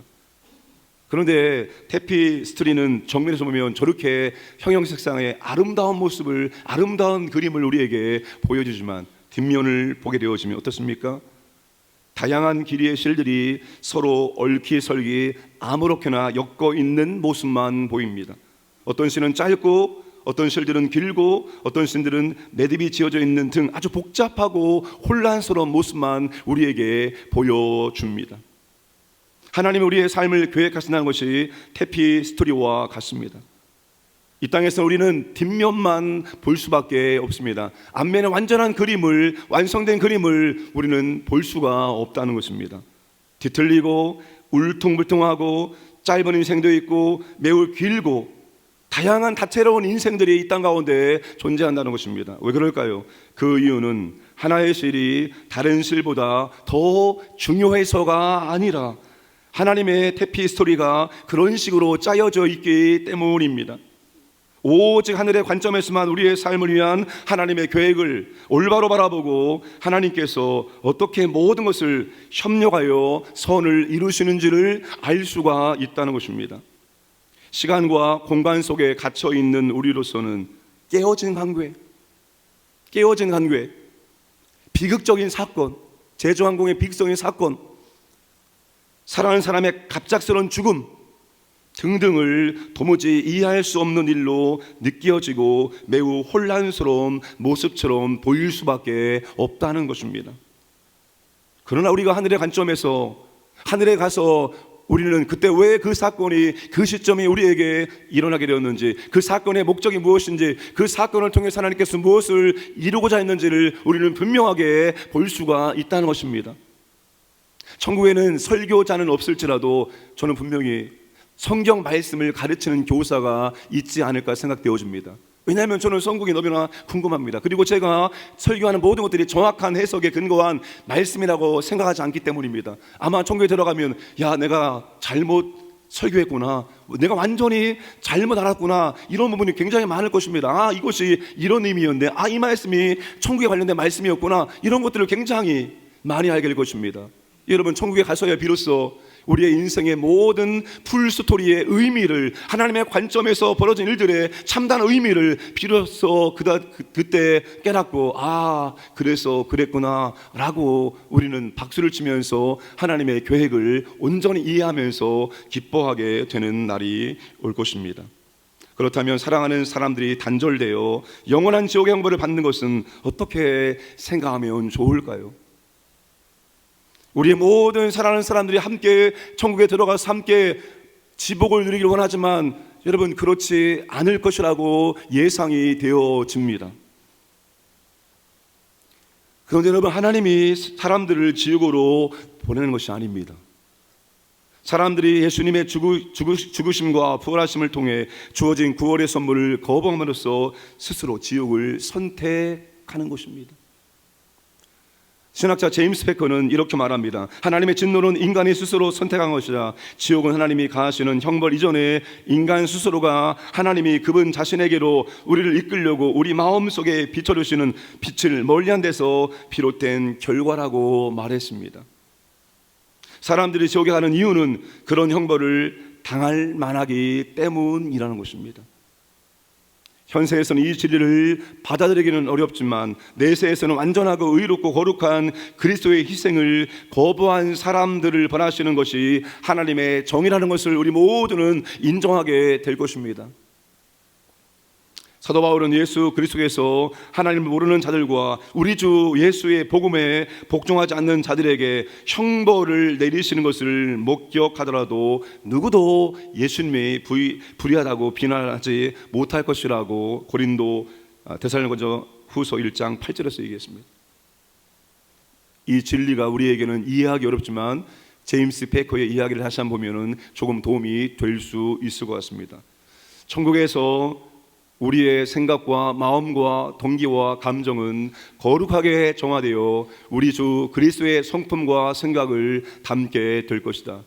그런데 테피스토리는 정면에서 보면 저렇게 형형색상의 아름다운 모습을, 아름다운 그림을 우리에게 보여주지만 뒷면을 보게 되어지면 어떻습니까? 다양한 길이의 실들이 서로 얽히설기 아무렇게나 엮어 있는 모습만 보입니다. 어떤 실은 짧고 어떤 실들은 길고 어떤 실들은 매듭이 지어져 있는 등 아주 복잡하고 혼란스러운 모습만 우리에게 보여줍니다. 하나님이 우리의 삶을 계획하신다는 것이 테피스토리와 같습니다. 이 땅에서 우리는 뒷면만 볼 수밖에 없습니다. 앞면의 완전한 그림을, 완성된 그림을 우리는 볼 수가 없다는 것입니다. 뒤틀리고 울퉁불퉁하고 짧은 인생도 있고 매우 길고 다양한 다채로운 인생들이 이 땅 가운데 존재한다는 것입니다. 왜 그럴까요? 그 이유는 하나의 실이 다른 실보다 더 중요해서가 아니라 하나님의 테피스토리가 그런 식으로 짜여져 있기 때문입니다. 오직 하늘의 관점에서만 우리의 삶을 위한 하나님의 계획을 올바로 바라보고 하나님께서 어떻게 모든 것을 협력하여 선을 이루시는지를 알 수가 있다는 것입니다. 시간과 공간 속에 갇혀 있는 우리로서는 깨어진 관계, 비극적인 사건, 제주항공의 비극적인 사건, 사랑하는 사람의 갑작스러운 죽음 등등을 도무지 이해할 수 없는 일로 느껴지고 매우 혼란스러운 모습처럼 보일 수밖에 없다는 것입니다. 그러나 우리가 하늘의 관점에서 하늘에 가서 우리는 그때 왜 그 사건이 그 시점에 우리에게 일어나게 되었는지, 그 사건의 목적이 무엇인지, 그 사건을 통해서 하나님께서 무엇을 이루고자 했는지를 우리는 분명하게 볼 수가 있다는 것입니다. 천국에는 설교자는 없을지라도 저는 분명히 성경 말씀을 가르치는 교사가 있지 않을까 생각되어집니다. 왜냐하면 저는 성경이 너무나 궁금합니다. 그리고 제가 설교하는 모든 것들이 정확한 해석에 근거한 말씀이라고 생각하지 않기 때문입니다. 아마 천국에 들어가면 야, 내가 잘못 설교했구나, 내가 완전히 잘못 알았구나, 이런 부분이 굉장히 많을 것입니다. 아, 이것이 이런 의미였네, 아, 이 말씀이 천국에 관련된 말씀이었구나, 이런 것들을 굉장히 많이 알게 될 것입니다. 여러분, 천국에 가서야 비로소 우리의 인생의 모든 풀스토리의 의미를, 하나님의 관점에서 벌어진 일들의 참다한 의미를 비로소 그때 깨닫고, 아, 그래서 그랬구나 라고 우리는 박수를 치면서 하나님의 계획을 온전히 이해하면서 기뻐하게 되는 날이 올 것입니다. 그렇다면 사랑하는 사람들이 단절되어 영원한 지옥의 형벌을 받는 것은 어떻게 생각하면 좋을까요? 우리의 모든 사랑하는 사람들이 함께 천국에 들어가서 함께 지복을 누리기를 원하지만 여러분, 그렇지 않을 것이라고 예상이 되어집니다. 그런데 여러분, 하나님이 사람들을 지옥으로 보내는 것이 아닙니다. 사람들이 예수님의 죽으심과 부활하심을 통해 주어진 구원의 선물을 거부함으로써 스스로 지옥을 선택하는 것입니다. 신학자 제임스 패커는 이렇게 말합니다. 하나님의 진노는 인간이 스스로 선택한 것이라 지옥은 하나님이 가하시는 형벌 이전에 인간 스스로가 하나님이 그분 자신에게로 우리를 이끌려고 우리 마음속에 비춰주시는 빛을 멀리한 데서 비롯된 결과라고 말했습니다. 사람들이 지옥에 가는 이유는 그런 형벌을 당할 만하기 때문이라는 것입니다. 현세에서는 이 진리를 받아들이기는 어렵지만 내세에서는 완전하고 의롭고 거룩한 그리스도의 희생을 거부한 사람들을 벌하시는 것이 하나님의 정의라는 것을 우리 모두는 인정하게 될 것입니다. 사도 바울은 예수 그리스도에서 하나님을 모르는 자들과 우리 주 예수의 복음에 복종하지 않는 자들에게 형벌을 내리시는 것을 목격하더라도 누구도 예수님이 불의하다고 비난하지 못할 것이라고 데살로니가 후서 1장 8절에서 얘기했습니다. 이 진리가 우리에게는 이해하기 어렵지만 제임스 패커의 이야기를 다시 한번 보면 조금 도움이 될 수 있을 것 같습니다. 천국에서 우리의 생각과 마음과 동기와 감정은 거룩하게 정화되어 우리 주 그리스도의 성품과 생각을 담게 될 것이다.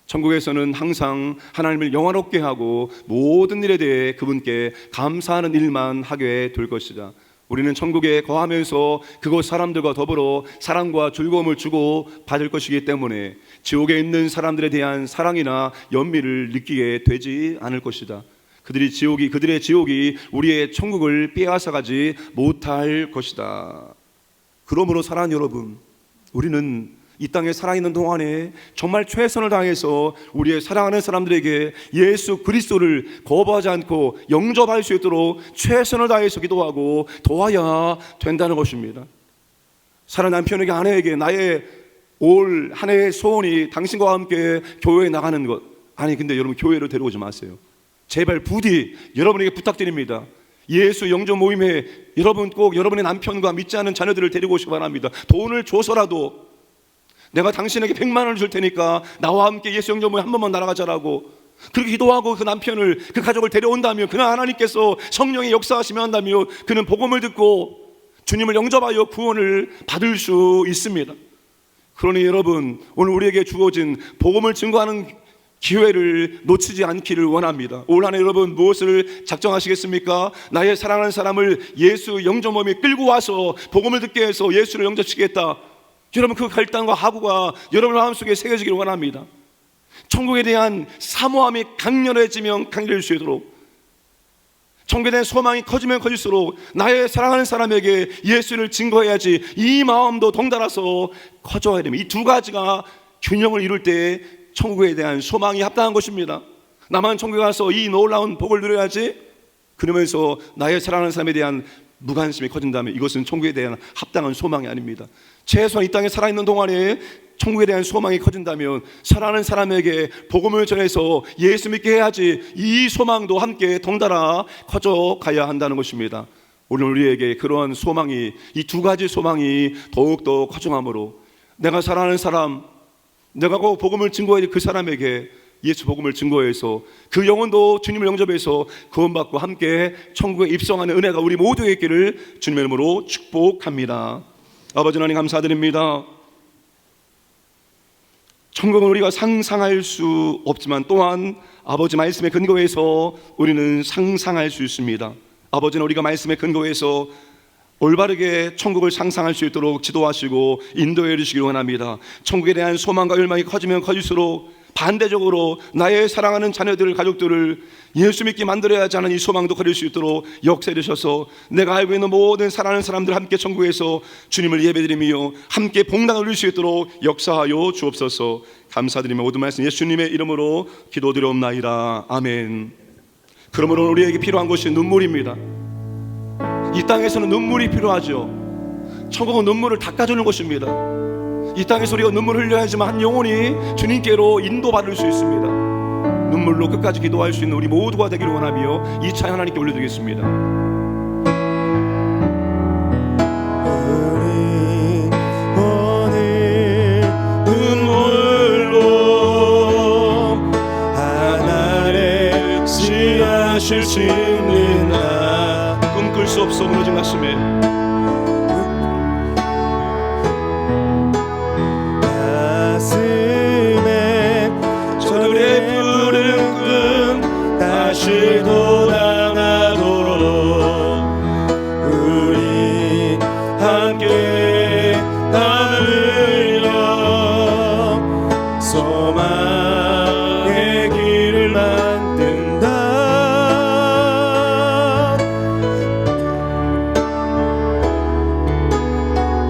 천국에서는 항상 하나님을 영화롭게 하고 모든 일에 대해 그분께 감사하는 일만 하게 될 것이다. 우리는 천국에 거하면서 그곳 사람들과 더불어 사랑과 즐거움을 주고 받을 것이기 때문에 지옥에 있는 사람들에 대한 사랑이나 연민을 느끼게 되지 않을 것이다. 그들의 지옥이 우리의 천국을 빼앗아가지 못할 것이다. 그러므로 사랑하는 여러분, 우리는 이 땅에 살아있는 동안에 정말 최선을 다해서 우리의 사랑하는 사람들에게 예수 그리스도를 거부하지 않고 영접할 수 있도록 최선을 다해서 기도하고 도와야 된다는 것입니다. 사랑하는 남편에게, 아내에게 나의 올 한 해의 소원이 당신과 함께 교회에 나가는 것. 아니, 근데 여러분, 교회로 데려오지 마세요. 제발 부디 여러분에게 부탁드립니다. 예수 영접 모임에 여러분 꼭 여러분의 남편과 믿지 않는 자녀들을 데리고 오시기 바랍니다. 돈을 줘서라도 내가 당신에게 100만 원을 줄 테니까 나와 함께 예수 영접 모임 한 번만 날아가자라고 그렇게 기도하고 그 남편을, 그 가족을 데려온다면, 그날 하나님께서 성령의 역사하시며 한다면 그는 복음을 듣고 주님을 영접하여 구원을 받을 수 있습니다. 그러니 여러분, 오늘 우리에게 주어진 복음을 증거하는 기회를 놓치지 않기를 원합니다. 올 한 해 여러분 무엇을 작정하시겠습니까? 나의 사랑하는 사람을 예수 영접 모임에 끌고 와서 복음을 듣게 해서 예수를 영접시키겠다. 여러분, 그 결단과 하구가 여러분 마음속에 새겨지기를 원합니다. 천국에 대한 사모함이 강렬해지면 강렬해질 수 있도록, 천국에 대한 소망이 커지면 커질수록 나의 사랑하는 사람에게 예수를 증거해야지, 이 마음도 덩달아서 커져야 됩니다. 이 두 가지가 균형을 이룰 때 천국에 대한 소망이 합당한 것입니다. 나만 천국에 가서 이 놀라운 복을 누려야지, 그러면서 나의 사랑하는 사람에 대한 무관심이 커진다면 이것은 천국에 대한 합당한 소망이 아닙니다. 최소한 이 땅에 살아있는 동안에 천국에 대한 소망이 커진다면 사랑하는 사람에게 복음을 전해서 예수 믿게 해야지, 이 소망도 함께 덩달아 커져가야 한다는 것입니다. 오늘 우리에게 그러한 소망이, 이 두 가지 소망이 더욱더 커져감으로 내가 사랑하는 사람, 내가 꼭 복음을 증거해야 그 사람에게 예수 복음을 증거해서 그 영혼도 주님을 영접해서 구원받고 함께 천국에 입성하는 은혜가 우리 모두에게 있기를 주님의 이름으로 축복합니다. 아버지 하나님 감사드립니다. 천국은 우리가 상상할 수 없지만 또한 아버지 말씀에 근거해서 우리는 상상할 수 있습니다. 아버지는 우리가 말씀에 근거해서 올바르게 천국을 상상할 수 있도록 지도하시고 인도해 주시기를 원합니다. 천국에 대한 소망과 열망이 커지면 커질수록 반대적으로 나의 사랑하는 자녀들, 가족들을 예수 믿게 만들어야 하지 않은 이 소망도 가릴 수 있도록 역사해 주셔서 내가 알고 있는 모든 사랑하는 사람들 함께 천국에서 주님을 예배드리며 함께 복락을 누릴 수 있도록 역사하여 주옵소서. 감사드리며 모든 말씀 예수님의 이름으로 기도드리옵나이다. 아멘. 그러므로 우리에게 필요한 것이 눈물입니다. 이 땅에서는 눈물이 필요하죠. 천국은 눈물을 닦아주는 것입니다. 이 땅에서 우리가 눈물을 흘려야 하지만 한 영혼이 주님께로 인도받을 수 있습니다. 눈물로 끝까지 기도할 수 있는 우리 모두가 되기를 원하며 이 찬양 하나님께 올려드리겠습니다. 우리 오늘 눈물로 하나님의 씨앗을 심는다. 꿈꿀 수 없어 무너진 가슴에 저들의 푸른 꿈 다시 돋아나도록 우리 함께 담으려 소망의 길을 만든다.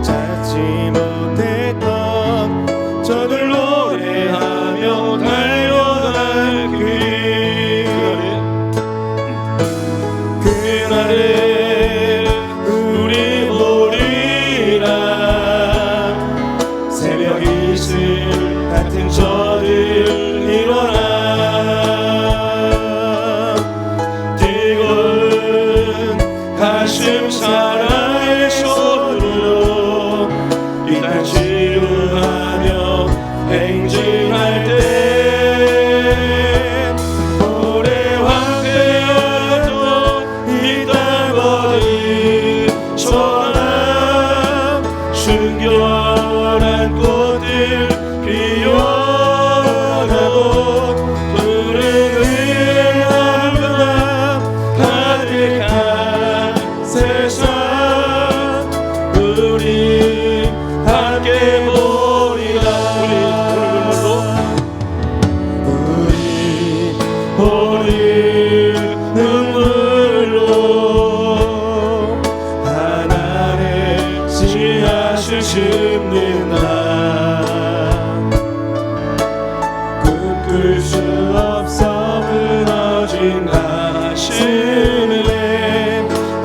찾지 못했던 저들 노래하며 달려갈 길, 그날에 우리 보리라. 새벽 이슬 같은 저들 일어나 뜨거운 가슴 사랑의 손으로 이 땅 치유하며 행진할 때 오래 황폐하던 이 땅 거리서나 순결한 꽃들 피어나고 푸른 은하가 가득한 세상 우리 함께 보리라. 우리 오늘 눈물로 하나님의 씨앗을 심는다. 꿈꿀 수 없어 무너진 가슴에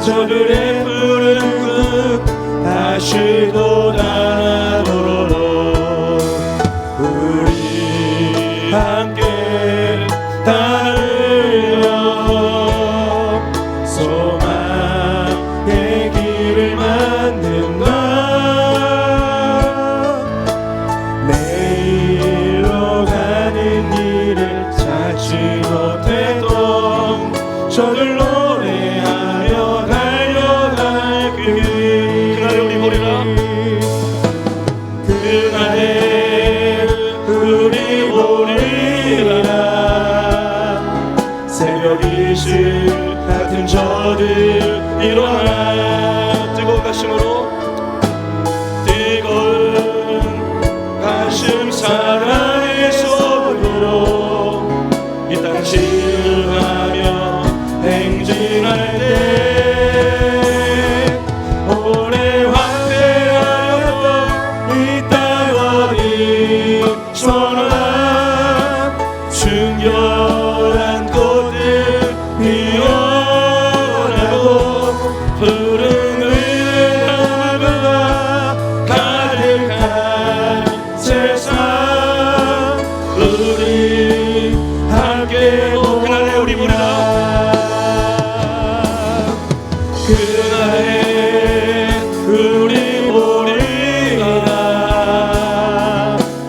저들의 푸른 꿈 다시 돋아나도록 우리 함께 따르려 소망의 길을 만든다. 내일로 가는 길을 찾지 못했던 저들 노래하며 달려갈 길, 그날에 우리 보리라. 그날에 우리 보리라. 새벽 이슬 같은 저들 일어나 뜨거운 가슴으로 뜨거운 가슴 사랑의 손으로 이 땅 치유하며 행진할 순결한 꽃들 피어나고 푸른 은하가 가득한 세상 우리 함께 그날에 우리 보리라 그날에 우리 보리라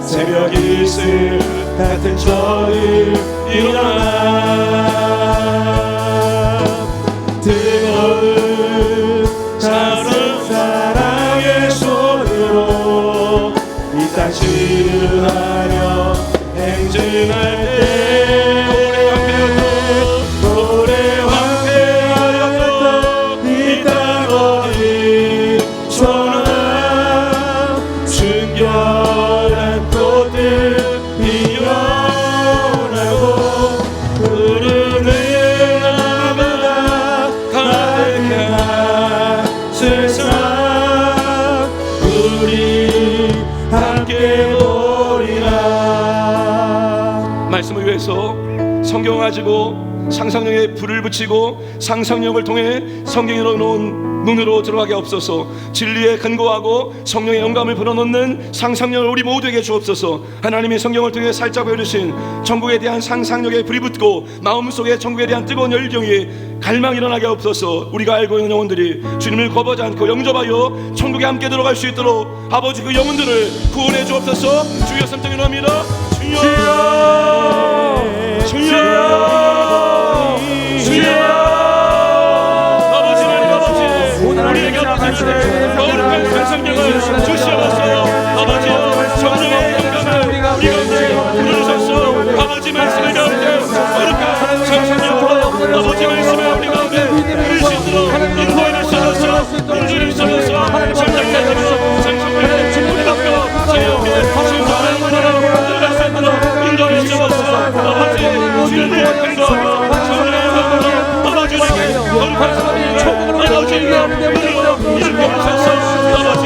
새벽 이슬 같은 저를 일어나 뜨거운 사랑의 손으로 이 땅 치유하며 행진할 때 오래 황폐하였던 이 땅 어디 전하 순결한 꽃들 피어나고 푸른 은하가 가득한 세상 우리 함께 보리라. 말씀을 위해서 성경을 가지고 상상력에 불을 붙이고 상상력을 통해 성경으로 놓은 눈으로 들어가게 없어서 진리에 근거하고 성령의 영감을 불어넣는 상상력을 우리 모두에게 주옵소서. 하나님이 성경을 통해 살짝 보여주신 천국에 대한 상상력에 불이 붙고 마음속에 천국에 대한 뜨거운 열정이 갈망이 일어나게 없어서 우리가 알고 있는 영혼들이 주님을 거부하지 않고 영접하여 천국에 함께 들어갈 수 있도록 아버지 그 영혼들을 구원해 주옵소서. 주여 삼창 기도합니다. 주여 주여 주여 아버지 하나님 아버지 우리에게 주시는 거룩한 상상력을 주시옵소서. 아버지 성령의 영감을 우리 가운데 부르셔서 아버지 말씀을 가운데 거룩한 상상력으로 아버지 말씀을 우리 가운데 부를 수 있도록 인도해 주셔서 인도해 주셔서 성장하시고 상상력을 우리답게 제 옆에 신선한 문화로 들어갈 수 있도록 인도해 주셔서 아버지 주님의 근거하며 성령의 영감으로 아버지 우리에게 거룩한 상상력을 아버지 이렇게 하셔서 아버지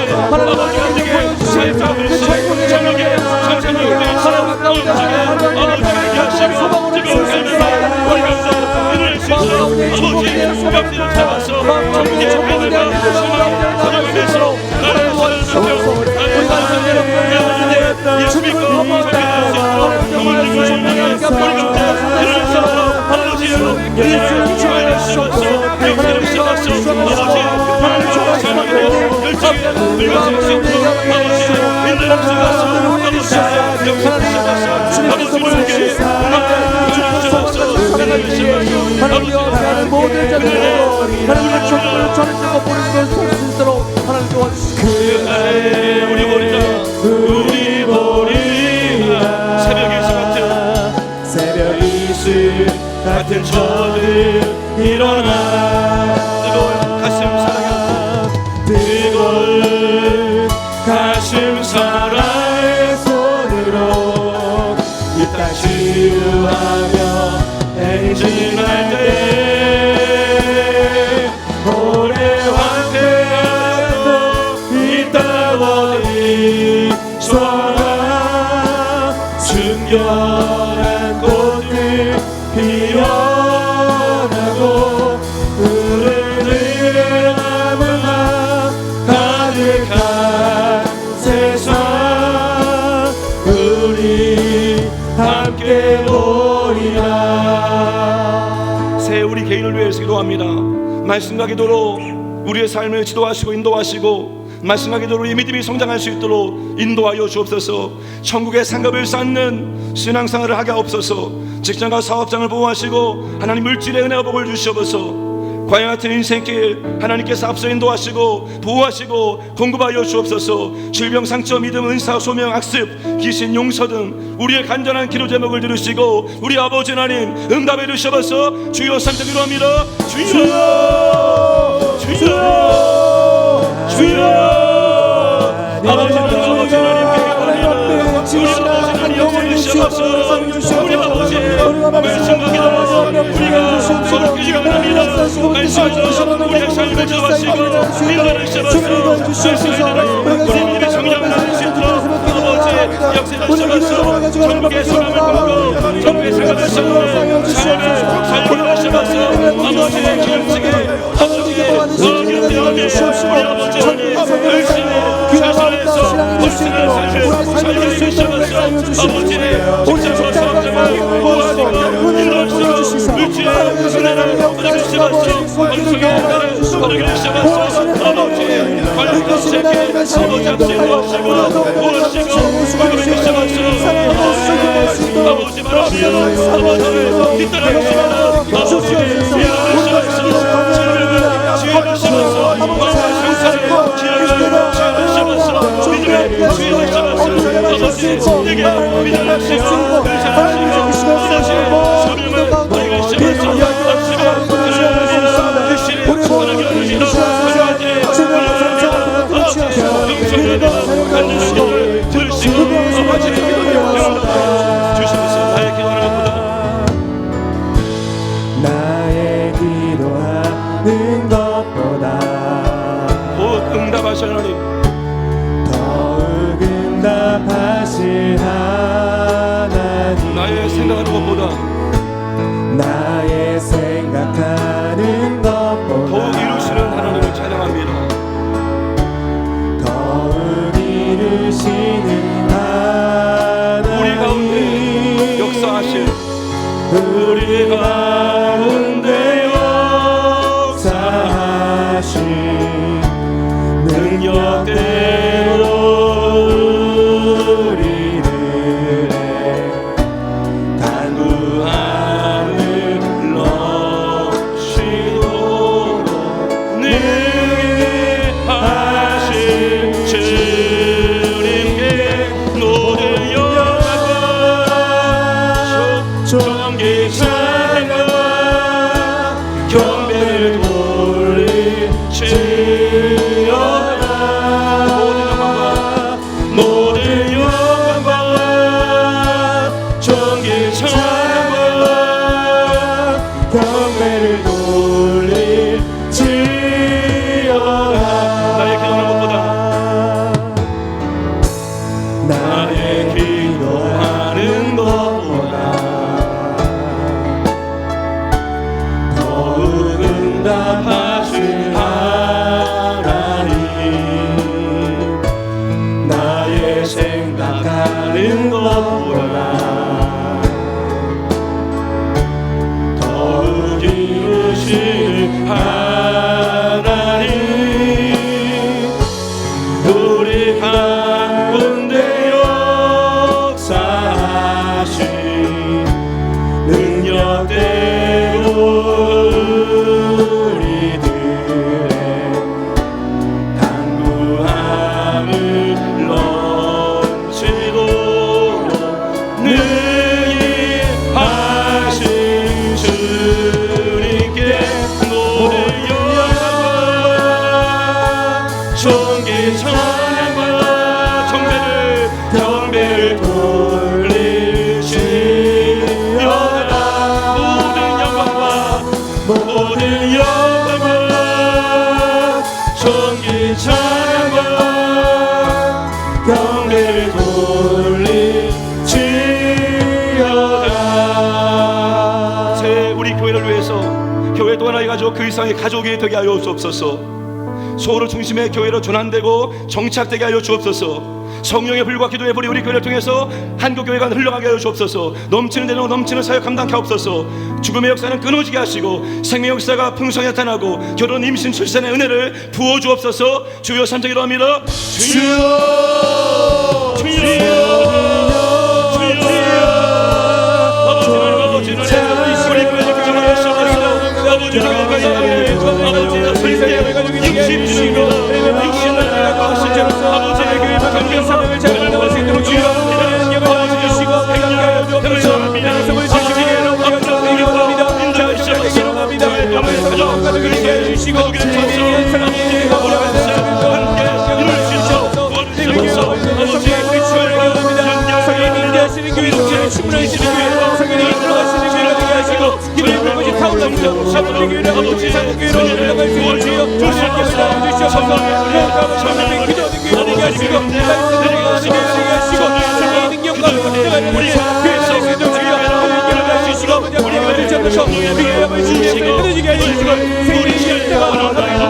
우리에게 살짝 부르시 천국의 상상력을 위해서 엄청에 아버지에게 하시고 뜨거운 삶을 우리 가운데 이룰 수 있도록 아버지 벽지를 잡아서 천국의 하늘과 희망을 가져가면서 나를 살려주시고 나를 살려주시고 예수 믿고 살려줄 수 있도록 모든 성령의 우리 가운데 이룰 수 있도록 아버지를 주관해 주셔서 벽지를 잡아서 아버지 하나님의 사랑으로 열정에 늙어질 수 있도록 아버지 인도해 주셔서 아버지 역사를 주셔서 아버지 우리에게 하나님과 하는 모든 자들을 하나님의 천국을 전해주고 보내는 것을 수 있도록 하나님 도와주시고 그날에 우리 보리라 우리 보리라 새벽 이슬 같은 저들 일어나 뜨거운 가슴 사랑 뜨거운 가슴 사랑의 손으로 이 땅 치유하며 행진할 때 오래 황폐하였던 이 땅 어디 소나 순결한 꽃들 피어나고 푸른 은하가 가득한 세상 우리 함께 보리라. 새 우리 개인을 위해서 기도합니다. 말씀과 기도로 우리의 삶을 지도하시고 인도하시고 말씀과 기도로 이 믿음이 성장할 수 있도록 인도하여 주옵소서. 천국의 상급을 쌓는 신앙생활을 하게 없어서 직장과 사업장을 보호하시고 하나님 물질의 은혜와 복을 주시옵소서. 과연 같은 인생길 하나님께서 앞서 인도하시고 보호하시고 공급하여 주옵소서. 질병 상처 믿음 은사 소명 악습 귀신 용서 등 우리의 간절한 기도 제목을 들으시고 우리 아버지 하나님 응답해 주셔서 주여 삼창 기도합니다. 주여 주여 주여 아버지 하나님께 우리 아버지 하나님 영원히 주셔서 우리 아버지 말씀과 기도하셔서 우리가 거룩히 기도합니다. 말씀으로 우리의 삶을 지도하시고 인도를 주셔서 말씀을 따라 우리 믿음의 성장을 하실 수 있도록 아버지 역사를 주셔서 천국의 소망을 보고 천국의 생각을 나의 기도하는 것보다 곧 응답하실 하나님, 더욱 응답하실 하나님, 나의 생각하는 것보다 나의 생각하는 것보다 더욱 이루시는 하나님을 찬양합니다. 더욱 이루시는 하나님, 우리 가운데 역사하실, 우리 가운데 역사하신 능력대로 우리들의 간구함을 넘치도록 능히 하신 주님께 모든 영광과 존귀찬양과 경배를 돌리시오라. 모든 영광과 존귀찬양과 경배를 돌리시오라. 나의 기도하는 것보다 나의 기도하는 것보다 더욱 응답하신 하나님, 나의 생각하는 것보다 더욱 이루시는 하나님, 우리 가운데 역사하신 능력대로 우리들의 간구함을 넘치도록 능히 하신 주님께 모든 영광과 존귀찬양과 경배를 돌리시오라. 모든 영광과 존귀찬양과 경배를 돌리시오라. 새 우리 교회를 위해서 교회 또 하나의 가족, 그 이상의 가족이 되게 하여 주옵소서. 소를 중심의 교회로 전환되고 정착되게 하여 주옵소서. 성령의 불과 기도의 불이 우리 교회를 통해서 한국교회가 흘러가게 하여 주옵소서. 넘치는 대로 넘치는 사역 감당케 하옵소서. 죽음의 역사는 끊어지게 하시고 생명의 역사가 풍성히 나타나고 결혼, 임신, 출산의 은혜를 부어 주옵소서. 주여 삼자 기도합니다. 주여, 주여, 정령의 영을 주시고 끊어지게 해주시고 생일의 시간대가 원한다이다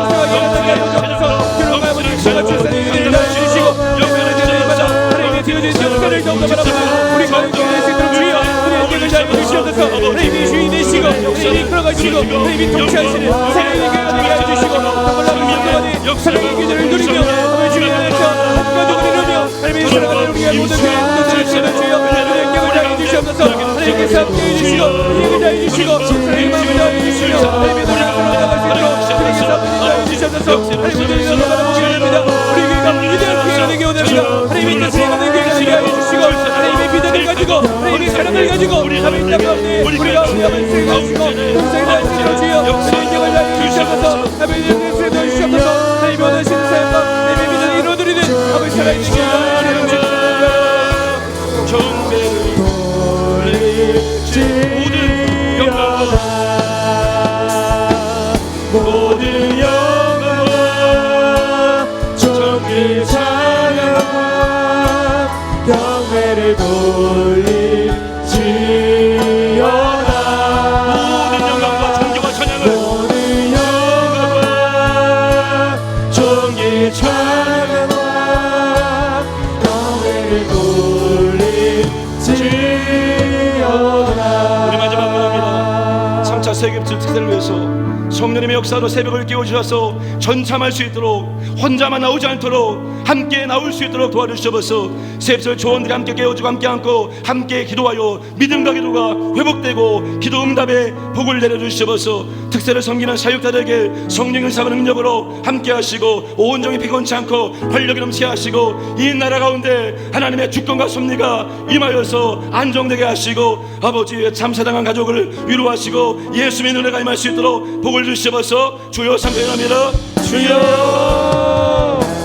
영광의 목소리가 주사님을 주시고 영광의 주셔서 하나님의 뒤어진 역사를 더욱더 바라보고 우리 가운데 수 있도록 주여 우리의 영을 잘 주시옵소서 하나님이 주인 되시고 하나님이 걸어가시고 하나님이 통치하시는 생일의 교회가 되게 해주시고 한번라도 사랑의 기절을 누리며 하나님의 주님 안에서 한가족을 이루며 하나님의 사랑하는 우리의 모든 교회들을 주시는 주여 우리의 영을 잘 주시옵소서 하나님께서 함께 해주시고 우리에게 잘 해주시고 하나님의 마음을 잘 해주시며 하나님의 노래를 걸어나갈 수 있도록 하나님께서 함께 잘 주시옵소서 하나님의 노래를 바라보게 됩니다 우리 교회가 위대한 교회가 되게 원합니다 하나님의 뜻을 받는 교회가 되게 해주시고 하나님의 비전을 가지고 하나님의 사랑을 가지고 하나님의 땅 가운데 우리가 위험한 수행을 하시고 동생을 하시고 주여 하나님의 영을 잘 주시옵소서 하나님의 뜻을 도와주시옵소서 하나님의 원하시는 사역과 하나님의 비전을 이루어드리는 아버지 살아계신 주여 정배를 돌리지 모든 영광과 모든 영광과 정의 찬양과 경배를 돌리지어다 모든 영광과 존경과 찬양을 모든 영광과 정의 찬양과 경배를 돌리지어다 우리 마지막 원합니다 3차 세계복지 특세를 위해서 성령님의 역사로 새벽을 깨워주셔서 전참할 수 있도록 혼자만 나오지 않도록 함께 나올 수 있도록 도와주시옵소서. 새벽 조원들이 함께 깨워주고 함께 안고 함께 기도하여 믿음과 기도가 회복되고 기도 응답에 복을 내려주시옵소서. 특세를 섬기는 사역자들에게 성령의 사과 능력으로 함께 하시고 온종일 피곤치 않고 활력이 넘치게 하시고 이 나라 가운데 하나님의 주권과 섭리가 임하여서 안정되게 하시고 아버지의 참사당한 가족을 위로하시고 예수님의 은혜가 임할 수 있도록 복을 주시옵소서. 주여 상대합니다. 주여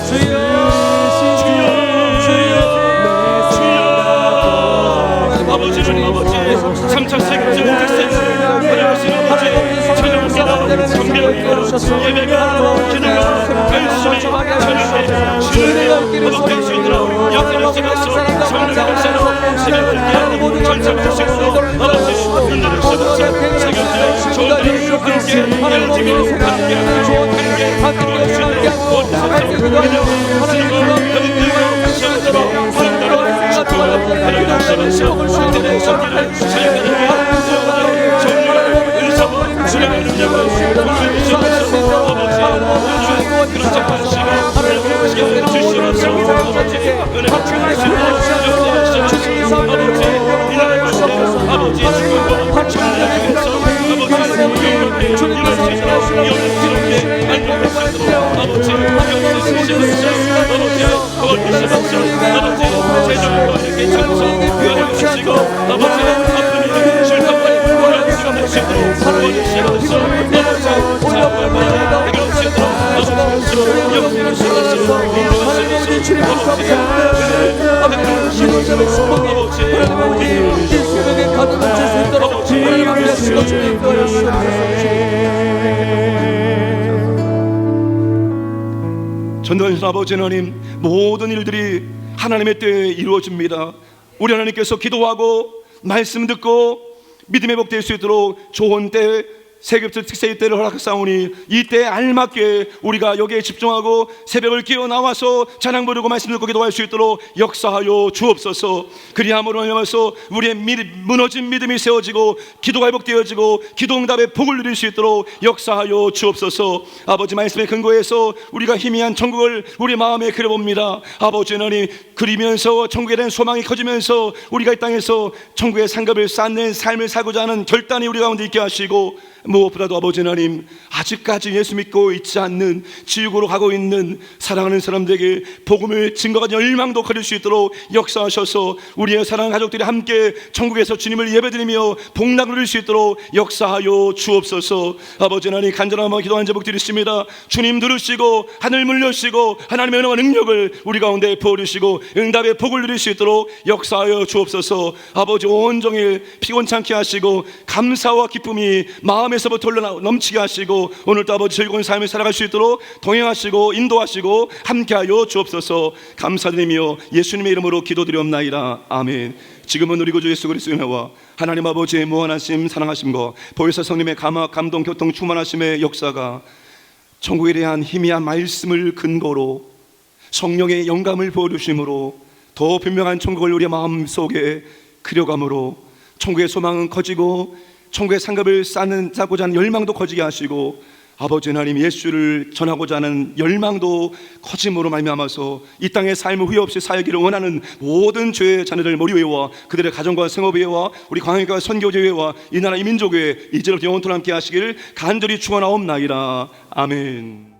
주여 아버지는 아버지 3차 세계적인 특세를 활용하시는 아버지 찬양합니다. 성경과 예배가 기도가 말씀이 찬양해 주님의 회복될 수 있도록 역사를 지나서 성령의 역사로 새벽을 깨우고 전참할 수 있도록 아버지 흔들어 주셔서 세계적인 좋은 일을 함께 이어지고 함께 기도하시고 전도하신 아버지 하나님, 모든 일들이 하나님의 때에 이루어집니다. 우리 하나님께서 기도하고 말씀 듣고 믿음의 복될 수 있도록 좋은 때 세계적 특세의 때를 허락하사오니 이 때에 알맞게 우리가 여기에 집중하고 새벽을 깨어 나와서 찬양 부르고 말씀 듣고 기도할 수 있도록 역사하여 주옵소서. 그리함으로 인하여서 우리의 무너진 믿음이 세워지고 기도가 회복되어지고 기도 응답의 복을 누릴 수 있도록 역사하여 주옵소서. 아버지 말씀의 근거에서 우리가 희미한 천국을 우리 마음에 그려봅니다. 아버지 하나님, 그리면서 천국에 대한 소망이 커지면서 우리가 이 땅에서 천국의 상급을 쌓는 삶을 살고자 하는 결단이 우리 가운데 있게 하시고, 무엇보다도 아버지 하나님, 아직까지 예수 믿고 있지 않는 지옥으로 가고 있는 사랑하는 사람들에게 복음을 증거하는 열망도 가질 수 있도록 역사하셔서 우리의 사랑하는 가족들이 함께 천국에서 주님을 예배드리며 복락을 누릴 수 있도록 역사하여 주옵소서. 아버지 하나님, 간절한 마음 기도하는 제목 드리십니다. 주님 들으시고 하늘 물려시고 하나님의 은혜와 능력을 우리 가운데 부어주시고 응답의 복을 누릴 수 있도록 역사하여 주옵소서. 아버지, 온종일 피곤치 않게 하시고 감사와 기쁨이 마음에 마음에서부터 흘러 넘치게 하시고 오늘도 아버지 즐거운 삶을 살아갈 수 있도록 동행하시고 인도하시고 함께하여 주옵소서. 감사드리며 예수님의 이름으로 기도드리옵나이다. 아멘. 지금은 우리 구주 예수 그리스도의 은혜와 하나님 아버지의 무한하심 사랑하심과 보혜사 성령의 감동 교통 충만하심의 역사가 천국에 대한 희미한 말씀을 근거로 성령의 영감을 부어주심으로 더 분명한 천국을 우리 마음속에 그려감으로 천국의 소망은 커지고 천국의 상급을 쌓고자 하는 열망도 커지게 하시고 아버지 하나님 예수를 전하고자 하는 열망도 커짐으로 말미암아서 이 땅의 삶을 후회 없이 살기를 원하는 모든 죄의 자녀들 머리 위에와 그들의 가정과 생업 위에와 우리 광역과 선교제 위에와 이 나라 이 민족 위에 이제부터 영원토록 함께 하시기를 간절히 축원하옵나이다. 아멘.